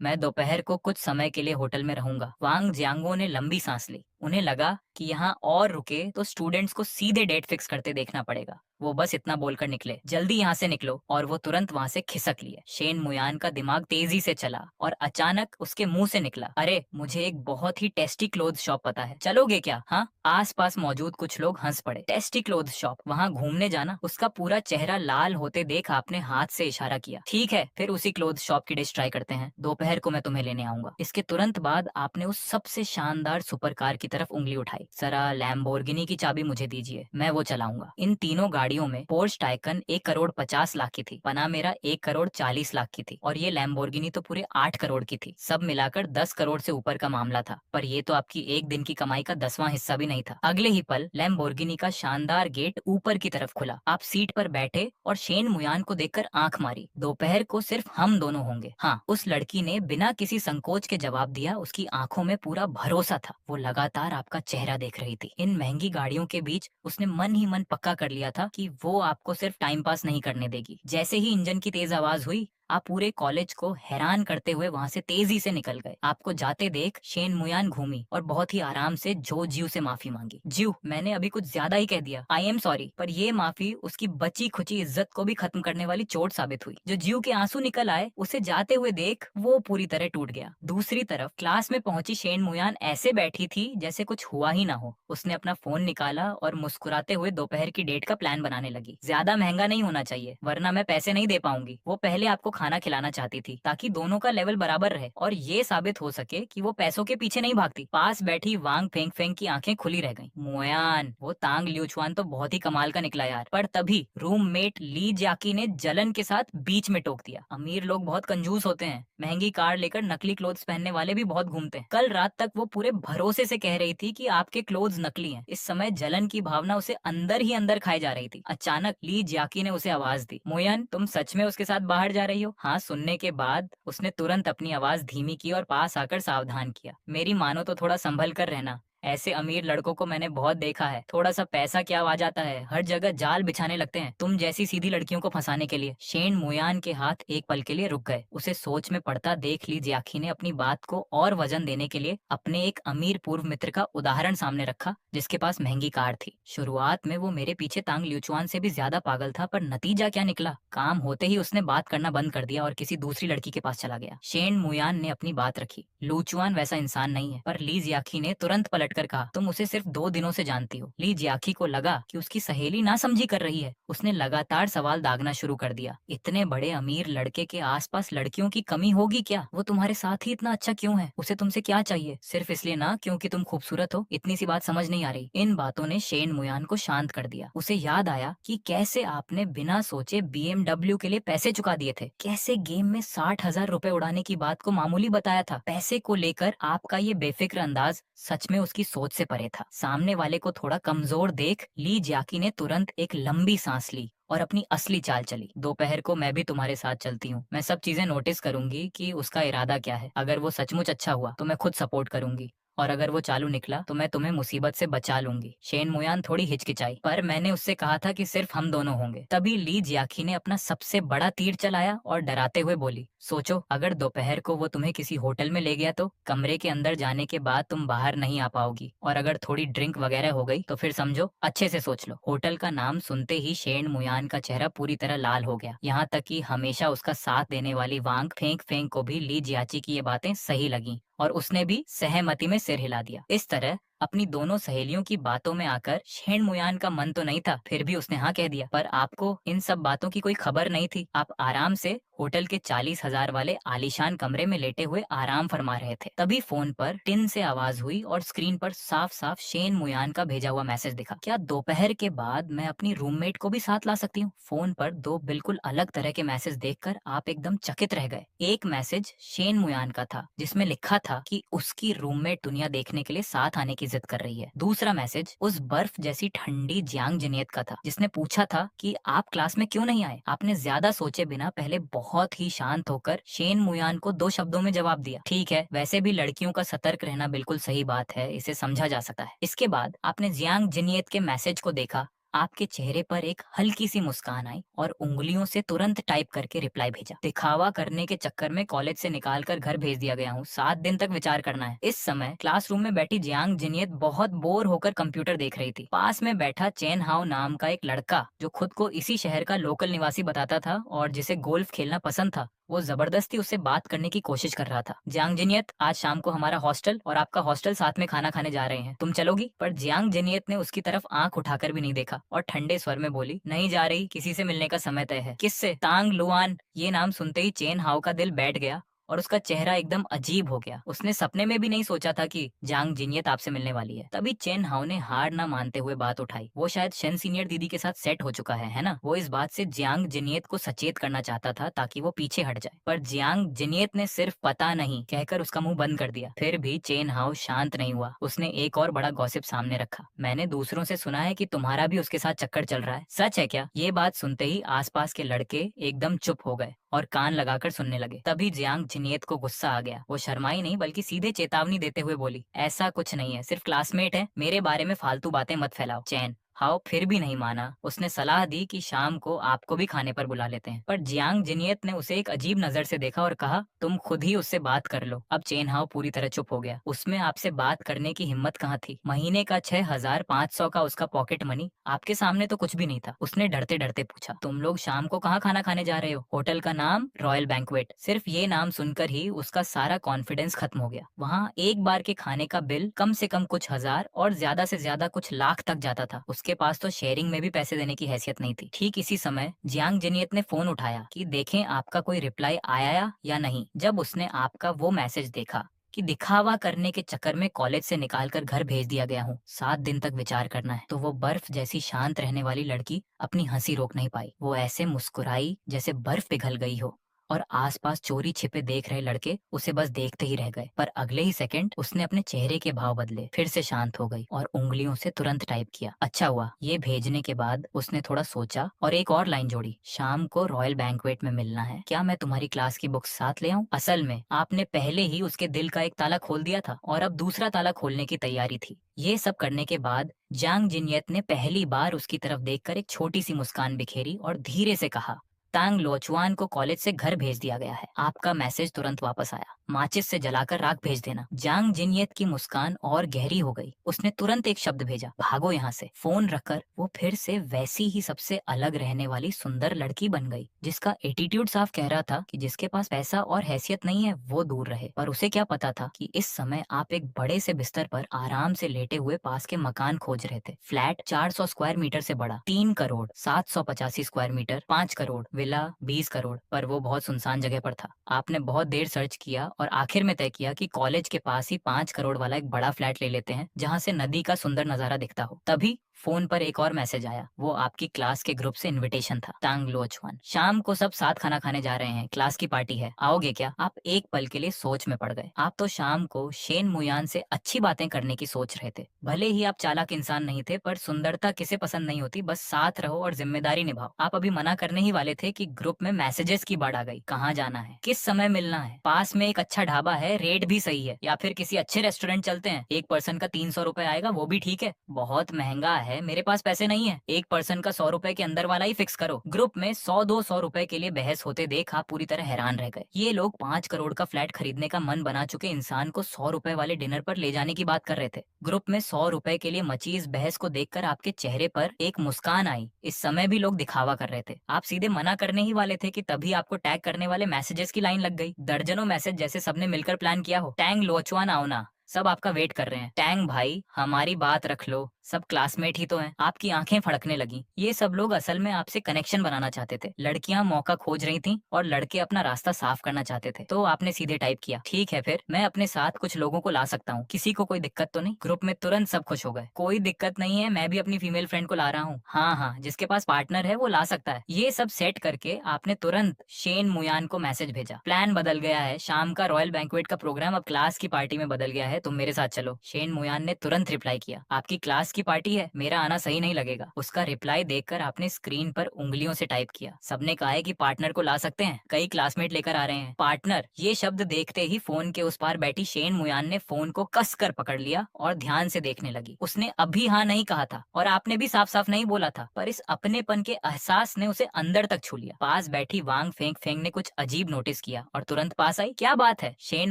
मैं दोपहर को कुछ समय के लिए होटल में रहूंगा। वांग जियांगो ने लंबी सांस ली। उन्हें लगा कि यहाँ और रुके तो स्टूडेंट्स को सीधे डेट फिक्स करते देखना पड़ेगा। वो बस इतना बोलकर निकले, जल्दी यहाँ से निकलो। और वो तुरंत वहाँ से खिसक लिए। शेन मुयान का दिमाग तेजी से चला और अचानक उसके मुंह से निकला, अरे मुझे एक बहुत ही टेस्टी क्लोथ शॉप पता है, चलोगे क्या? हाँ। आसपास मौजूद कुछ लोग हंस पड़े। टेस्टी क्लोथ शॉप, वहाँ घूमने जाना? उसका पूरा चेहरा लाल होते देख आपने हाथ से इशारा किया। ठीक है, फिर उसी क्लोथ शॉप की डिश ट्राई करते हैं। दोपहर को मैं तुम्हें लेने आऊंगा। इसके तुरंत बाद आपने उस सबसे शानदार सुपर कार की तरफ उंगली उठाई। जरा लैम्बोर्गिनी की चाबी मुझे दीजिए, मैं वो चलाऊंगा। इन तीनों गाड़ियों में पोर्श टाइकन 1 करोड़ 50 लाख की थी, पनामेरा 1 करोड़ 40 लाख की थी और ये लैम्बोर्गिनी तो पूरे 8 करोड़ की थी। सब मिलाकर 10 करोड़ से ऊपर का मामला था। पर ये तो आपकी एक दिन की कमाई का 10वां हिस्सा भी नहीं था। अगले ही पल लैम्बोर्गिनी का शानदार गेट ऊपर की तरफ खुला। आप सीट पर बैठे और शेन मुयान को देखकर आंख मारी। दोपहर को सिर्फ हम दोनों होंगे। हाँ, उस लड़की ने बिना किसी संकोच के जवाब दिया। उसकी आंखों में पूरा भरोसा था। वो लगातार आपका चेहरा देख रही थी। इन महंगी गाड़ियों के बीच उसने मन ही मन पक्का कर लिया था कि वो आपको सिर्फ टाइम पास नहीं करने देगी। जैसे ही इंजन की तेज आवाज हुई, आप पूरे कॉलेज को हैरान करते हुए वहाँ से तेजी से निकल गए। आपको जाते देख शेन मुयान घूमी और बहुत ही आराम से जो जियो से माफी मांगी। जियो, मैंने अभी कुछ ज्यादा ही कह दिया, आई एम सॉरी। पर ये माफी उसकी बची खुची इज्जत को भी खत्म करने वाली चोट साबित हुई। जो जियो के आंसू निकल आए उसे जाते हुए देख वो पूरी तरह टूट गया। दूसरी तरफ क्लास में पहुंची शेन मुयान ऐसे बैठी थी जैसे कुछ हुआ ही ना हो। उसने अपना फोन निकाला और मुस्कुराते हुए दोपहर की डेट का प्लान बनाने लगी। ज्यादा महंगा नहीं होना चाहिए वरना मैं पैसे नहीं दे पाऊंगी। वो पहले आपको खाना खिलाना चाहती थी ताकि दोनों का लेवल बराबर रहे और ये साबित हो सके कि वो पैसों के पीछे नहीं भागती। पास बैठी वांग फेंग फेंग की आंखें खुली रह गईं। मुयान, वो तांग ल्यूचुआन तो बहुत ही कमाल का निकला यार। पर तभी रूममेट ली जाकी ने जलन के साथ बीच में टोक दिया, अमीर लोग बहुत कंजूस होते हैं, महंगी कार लेकर नकली क्लोथ्स पहनने वाले भी बहुत घूमते हैं। कल रात तक वो पूरे भरोसे से कह रही थी कि आपके क्लोथ्स नकली हैं। इस समय जलन की भावना उसे अंदर ही अंदर खाई जा रही थी। अचानक ली जाकी ने उसे आवाज दी, मोयन, तुम सच में उसके साथ बाहर जा रही हो? हाँ सुनने के बाद उसने तुरंत अपनी आवाज धीमी की और पास आकर सावधान किया, मेरी मानो तो थोड़ा संभल कर रहना। ऐसे अमीर लड़कों को मैंने बहुत देखा है, थोड़ा सा पैसा क्या आ जाता है, हर जगह जाल बिछाने लगते हैं तुम जैसी सीधी लड़कियों को फंसाने के लिए। शेन मुयान के हाथ एक पल के लिए रुक गए। उसे सोच में पड़ता देख ली जियाखी ने अपनी बात को और वजन देने के लिए अपने एक अमीर पूर्व मित्र का उदाहरण सामने रखा, जिसके पास महंगी कार थी। शुरुआत में वो मेरे पीछे तांग ल्यूचुआन से भी ज्यादा पागल था, पर नतीजा क्या निकला? काम होते ही उसने बात करना बंद कर दिया और किसी दूसरी लड़की के पास चला गया। शेन मुयान ने अपनी बात रखी। लूचुआन वैसा इंसान नहीं है। पर ली जियाखी ने तुरंत पलटकर कहा, तुम उसे सिर्फ 2 दिनों से जानती हो। ली जियाखी को लगा कि उसकी सहेली ना समझी कर रही है। उसने लगातार सवाल दागना शुरू कर दिया। इतने बड़े अमीर लड़के के आसपास लड़कियों की कमी होगी क्या? वो तुम्हारे साथ ही इतना अच्छा क्यों है? उसे तुमसे क्या चाहिए? सिर्फ इसलिए ना क्योंकि तुम खूबसूरत हो? इतनी सी बात समझ नहीं आ रही? इन बातों ने शेन मुयान को शांत कर दिया। उसे याद आया कि कैसे आपने बिना सोचे BMW के लिए पैसे चुका दिए थे, कैसे गेम में 60,000 रुपए उड़ाने की बात को मामूली बताया था। पैसे को लेकर आपका ये बेफिक्र अंदाज सच में उसकी सोच से परे था। सामने वाले को थोड़ा कमजोर देख ली जियाकी ने तुरंत एक लंबी सांस ली और अपनी असली चाल चली। दोपहर को मैं भी तुम्हारे साथ चलती हूँ। मैं सब चीजें नोटिस करूंगी कि उसका इरादा क्या है। अगर वो सचमुच अच्छा हुआ तो मैं खुद सपोर्ट करूंगी, और अगर वो चालू निकला तो मैं तुम्हें मुसीबत से बचा लूंगी। शेन मुयान थोड़ी हिचकिचाई, पर मैंने उससे कहा था कि सिर्फ हम दोनों होंगे। तभी ली जियाखी ने अपना सबसे बड़ा तीर चलाया और डराते हुए बोली, सोचो अगर दोपहर को वो तुम्हें किसी होटल में ले गया तो? कमरे के अंदर जाने के बाद तुम बाहर नहीं आ पाओगी, और अगर थोड़ी ड्रिंक वगैरह हो गई तो फिर समझो। अच्छे से सोच लो। होटल का नाम सुनते ही शेन मुयान का चेहरा पूरी तरह लाल हो गया। यहाँ तक कि हमेशा उसका साथ देने वाली वांग फेंक फेंक को भी ली जियाची की ये बातें सही लगी, और उसने भी सहमति में सिर हिला दिया। इस तरह अपनी दोनों सहेलियों की बातों में आकर शेन मुयान का मन तो नहीं था, फिर भी उसने हाँ कह दिया। पर आपको इन सब बातों की कोई खबर नहीं थी। आप आराम से होटल के 40,000 वाले आलीशान कमरे में लेटे हुए आराम फरमा रहे थे। तभी फोन पर टिन से आवाज हुई और स्क्रीन पर साफ साफ शेन मुयान का भेजा हुआ मैसेज दिखा। क्या दोपहर के बाद मैं अपनी रूममेट को भी साथ ला सकती हूँ? फोन पर दो बिल्कुल अलग तरह के मैसेज देखकर आप एकदम चकित रह गए। एक मैसेज शेन मुयान का था जिसमें लिखा था कि उसकी रूममेट दुनिया देखने के लिए साथ आने की जिद कर रही है। दूसरा मैसेज उस बर्फ जैसी ठंडी जियांग जिनियत का था जिसने पूछा था कि आप क्लास में क्यों नहीं आए। आपने ज्यादा सोचे बिना पहले बहुत ही शांत होकर शेन मुयान को 2 शब्दों में जवाब दिया। ठीक है, वैसे भी लड़कियों का सतर्क रहना बिल्कुल सही बात है, इसे समझा जा सकता है। इसके बाद आपने जियांग जिनियत के मैसेज को देखा। आपके चेहरे पर एक हल्की सी मुस्कान आई और उंगलियों से तुरंत टाइप करके रिप्लाई भेजा। दिखावा करने के चक्कर में कॉलेज से निकाल कर घर भेज दिया गया हूँ, 7 दिन तक विचार करना है। इस समय क्लासरूम में बैठी जियांग जिनियत बहुत बोर होकर कंप्यूटर देख रही थी। पास में बैठा चेन हाओ नाम का एक लड़का, जो खुद को इसी शहर का लोकल निवासी बताता था और जिसे गोल्फ खेलना पसंद था, वो जबरदस्ती उससे बात करने की कोशिश कर रहा था। जियांग जिनियत, आज शाम को हमारा हॉस्टल और आपका हॉस्टल साथ में खाना खाने जा रहे हैं, तुम चलोगी? पर जियांग जिनियत ने उसकी तरफ आंख उठाकर भी नहीं देखा और ठंडे स्वर में बोली, नहीं जा रही, किसी से मिलने का समय तय है। किससे? तांग लुआन। ये नाम सुनते ही चेन हाओ का दिल बैठ गया और उसका चेहरा एकदम अजीब हो गया। उसने सपने में भी नहीं सोचा था कि जियांग जिनियत आपसे मिलने वाली है। तभी चेन हाओ ने हार न मानते हुए बात उठाई, वो शायद शेन सीनियर दीदी के साथ सेट हो चुका है ना? वो इस बात से जियांग जिनियत को सचेत करना चाहता था ताकि वो पीछे हट जाए, पर जियांग जिनियत ने सिर्फ पता नहीं कहकर उसका मुंह बंद कर दिया। फिर भी चेन हाओ शांत नहीं हुआ। उसने एक और बड़ा गॉसिप सामने रखा, मैंने दूसरों से सुना है कि तुम्हारा भी उसके साथ चक्कर चल रहा है, सच है क्या? ये बात सुनते ही आसपास के लड़के एकदम चुप हो गए और कान लगाकर सुनने लगे। तभी जियांग जिनियत को गुस्सा आ गया। वो शर्माई नहीं बल्कि सीधे चेतावनी देते हुए बोली, ऐसा कुछ नहीं है, सिर्फ क्लासमेट है, मेरे बारे में फालतू बातें मत फैलाओ। चैन हाओ फिर भी नहीं माना। उसने सलाह दी कि शाम को आपको भी खाने पर बुला लेते हैं, पर जियांग जिनियत ने उसे एक अजीब नजर से देखा और कहा, तुम खुद ही उससे बात कर लो। अब चेन हाओ पूरी तरह चुप हो गया। उसमें आपसे बात करने की हिम्मत कहाँ थी? महीने का 6,500 का उसका पॉकेट मनी आपके सामने तो कुछ भी नहीं था। उसने डरते डरते पूछा, तुम लोग शाम को कहाँ खाना खाने जा रहे हो? होटल का नाम रॉयल बैंक्वेट। सिर्फ ये नाम सुनकर ही उसका सारा कॉन्फिडेंस खत्म हो गया। वहाँ एक बार के खाने का बिल कम से कम कुछ हजार और ज्यादा से ज्यादा कुछ लाख तक जाता था। उसके पास तो शेयरिंग में भी पैसे देने की हैसियत नहीं थी। ठीक इसी समय जियांग जिनियत ने फोन उठाया कि देखें आपका कोई रिप्लाई आया या नहीं। जब उसने आपका वो मैसेज देखा कि दिखावा करने के चक्कर में कॉलेज से निकालकर घर भेज दिया गया हूँ, 7 दिन तक विचार करना है, तो वो बर्फ जैसी शांत रहने वाली लड़की अपनी हंसी रोक नहीं पाई। वो ऐसे मुस्कुराई जैसे बर्फ पिघल गई हो और आसपास चोरी छिपे देख रहे लड़के उसे बस देखते ही रह गए। पर अगले ही सेकंड उसने अपने चेहरे के भाव बदले, फिर से शांत हो गई और उंगलियों से तुरंत टाइप किया। अच्छा हुआ। ये भेजने के बाद उसने थोड़ा सोचा और एक और लाइन जोड़ी, शाम को रॉयल बैंक्वेट में मिलना है, क्या मैं तुम्हारी क्लास की बुक्स साथ ले आऊं? असल में आपने पहले ही उसके दिल का एक ताला खोल दिया था और अब दूसरा ताला खोलने की तैयारी थी। ये सब करने के बाद जांग जिनयत ने पहली बार उसकी तरफ देखकर एक छोटी सी मुस्कान बिखेरी और धीरे से कहा, तांग लोचुआन को कॉलेज से घर भेज दिया गया है, आपका मैसेज तुरंत वापस आया, माचिस से जलाकर राख भेज देना। जांग जिनयत की मुस्कान और गहरी हो गई। उसने तुरंत एक शब्द भेजा, भागो यहाँ से। फोन रखकर वो फिर से वैसी ही सबसे अलग रहने वाली सुंदर लड़की बन गई, जिसका एटीट्यूड साफ कह रहा था कि जिसके पास पैसा और हैसियत नहीं है वो दूर रहे। पर उसे क्या पता था कि इस समय आप एक बड़े से बिस्तर पर आराम से लेटे हुए पास के मकान खोज रहे थे। फ्लैट 400 स्क्वायर मीटर से बड़ा, 3 crore 785 square metre, 5 crore, villa 20 crore. पर वो बहुत सुनसान जगह पर था। आपने बहुत देर सर्च किया और आखिर में तय किया कि कॉलेज के पास ही 5 करोड़ वाला एक बड़ा फ्लैट ले लेते हैं, जहाँ से नदी का सुंदर नजारा दिखता हो। तभी फोन पर एक और मैसेज आया। वो आपकी क्लास के ग्रुप से इनविटेशन था। तांग लोचवान, शाम को सब साथ खाना खाने जा रहे हैं, क्लास की पार्टी है, आओगे क्या? आप एक पल के लिए सोच में पड़ गए। आप तो शाम को शेन मुयान से अच्छी बातें करने की सोच रहे थे। भले ही आप चालाक इंसान नहीं थे, पर सुंदरता किसे पसंद नहीं होती, बस साथ रहो और जिम्मेदारी निभाओ। आप अभी मना करने ही वाले थे कि ग्रुप में मैसेजेस की बाढ़ आ गई। कहाँ जाना है, किस समय मिलना है, पास में एक अच्छा ढाबा है, रेट भी सही है, या फिर किसी अच्छे रेस्टोरेंट चलते हैं, एक पर्सन का 300 रुपए आएगा, वो भी ठीक है। बहुत महंगा है, मेरे पास पैसे नहीं है, एक पर्सन का 100 रुपए के अंदर वाला ही फिक्स करो। ग्रुप में 100-200 रुपए के लिए बहस होते देख आप पूरी तरह हैरान रह गए। ये लोग 5 करोड़ का फ्लैट खरीदने का मन बना चुके इंसान को 100 रुपए वाले डिनर पर ले जाने की बात कर रहे थे। ग्रुप में 100 रुपए के लिए मची इस बहस को देखकर आपके चेहरे पर एक मुस्कान आई। इस समय भी लोग दिखावा कर रहे थे, आप सीधे मना करने ही वाले थे कि तभी आपको टैग करने वाले मैसेजेस की लाइन लग गई। दर्जनों मैसेज जैसे सबने मिलकर प्लान किया हो। टैंग लोचवान आओ ना, सब आपका वेट कर रहे हैं। टैंग भाई हमारी बात रख लो, सब क्लासमेट ही तो हैं। आपकी आंखें फड़कने लगी। ये सब लोग असल में आपसे कनेक्शन बनाना चाहते थे। लड़कियां मौका खोज रही थीं और लड़के अपना रास्ता साफ करना चाहते थे। तो आपने सीधे टाइप किया, ठीक है फिर मैं अपने साथ कुछ लोगों को ला सकता हूँ, किसी को कोई दिक्कत तो नहीं? ग्रुप में तुरंत सब खुश हो गए। कोई दिक्कत नहीं है, मैं भी अपनी फीमेल फ्रेंड को ला रहा हूँ। हाँ हाँ, जिसके पास पार्टनर है वो ला सकता है। ये सब सेट करके आपने तुरंत शेन मुयान को मैसेज भेजा, प्लान बदल गया है, शाम का रॉयल बैंक्वेट का प्रोग्राम अब क्लास की पार्टी में बदल गया है, तुम मेरे साथ चलो। शेन मुयान ने तुरंत रिप्लाई किया, आपकी क्लास की पार्टी है, मेरा आना सही नहीं लगेगा। उसका रिप्लाई देखकर आपने स्क्रीन पर उंगलियों से टाइप किया, सबने कहा है कि पार्टनर को ला सकते हैं, कई क्लासमेट लेकर आ रहे हैं। पार्टनर, ये शब्द देखते ही फोन के उस पार बैठी शेन मुयान ने फोन को कस कर पकड़ लिया और ध्यान से देखने लगी। उसने अभी हाँ नहीं कहा था और आपने भी साफ साफ नहीं बोला था, पर इस अपनेपन के एहसास ने उसे अंदर तक छू लिया। पास बैठी वांग फेंग फेंग ने कुछ अजीब नोटिस किया और तुरंत पास आई। क्या बात है? शेन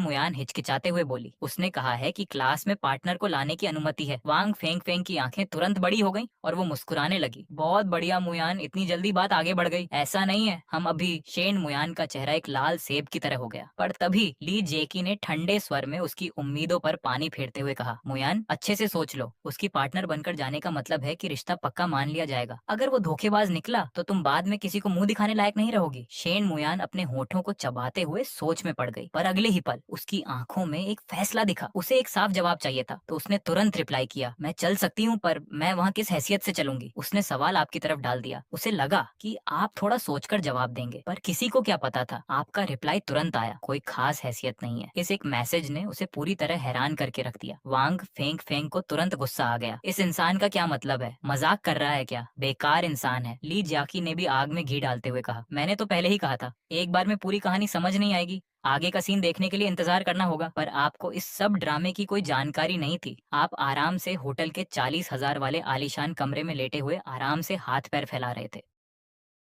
मुयान हिचकिचाते हुए बोली। उसने कहा है कि क्लास में पार्टनर को लाने की अनुमति है। वांग फेंग फेंग की आंखें तुरंत बड़ी हो गईं और वो मुस्कुराने लगी। बहुत बढ़िया मुयान, इतनी जल्दी बात आगे बढ़ गई। ऐसा नहीं है हम अभी। शेन मुयान का चेहरा एक लाल सेब की तरह हो गया। पर तभी ली जेकी ने ठंडे स्वर में उसकी उम्मीदों पर पानी फेरते हुए कहा, मुयान अच्छे से सोच लो, उसकी पार्टनर बनकर जाने का मतलब है कि रिश्ता पक्का मान लिया जाएगा। अगर वो धोखेबाज निकला तो तुम बाद में किसी को मुंह दिखाने लायक नहीं रहोगी। शेन मुयान अपने होठों को चबाते हुए सोच में पड़ गई। पर अगले ही पल उसकी आंखों में एक फैसला दिखा। उसे एक साफ जवाब चाहिए था, तो उसने तुरंत रिप्लाई किया, मैं चल सकती हूँ, पर मैं वहाँ किस हैसियत से चलूंगी? उसने सवाल आपकी तरफ डाल दिया। उसे लगा कि आप थोड़ा सोचकर जवाब देंगे, पर किसी को क्या पता था आपका रिप्लाई तुरंत आया, कोई खास हैसियत नहीं है। इस एक मैसेज ने उसे पूरी तरह हैरान करके रख दिया। वांग फेंग फेंग को तुरंत गुस्सा आ गया। इस इंसान का क्या मतलब है? मजाक कर रहा है क्या? बेकार इंसान है। ली जाकी ने भी आग में घी डालते हुए कहा, मैंने तो पहले ही कहा था, एक बार में पूरी कहानी समझ नहीं आएगी, आगे का सीन देखने के लिए इंतजार करना होगा। पर आपको इस सब ड्रामे की कोई जानकारी नहीं थी। आप आराम से होटल के 40,000 वाले आलीशान कमरे में लेटे हुए आराम से हाथ पैर फैला रहे थे।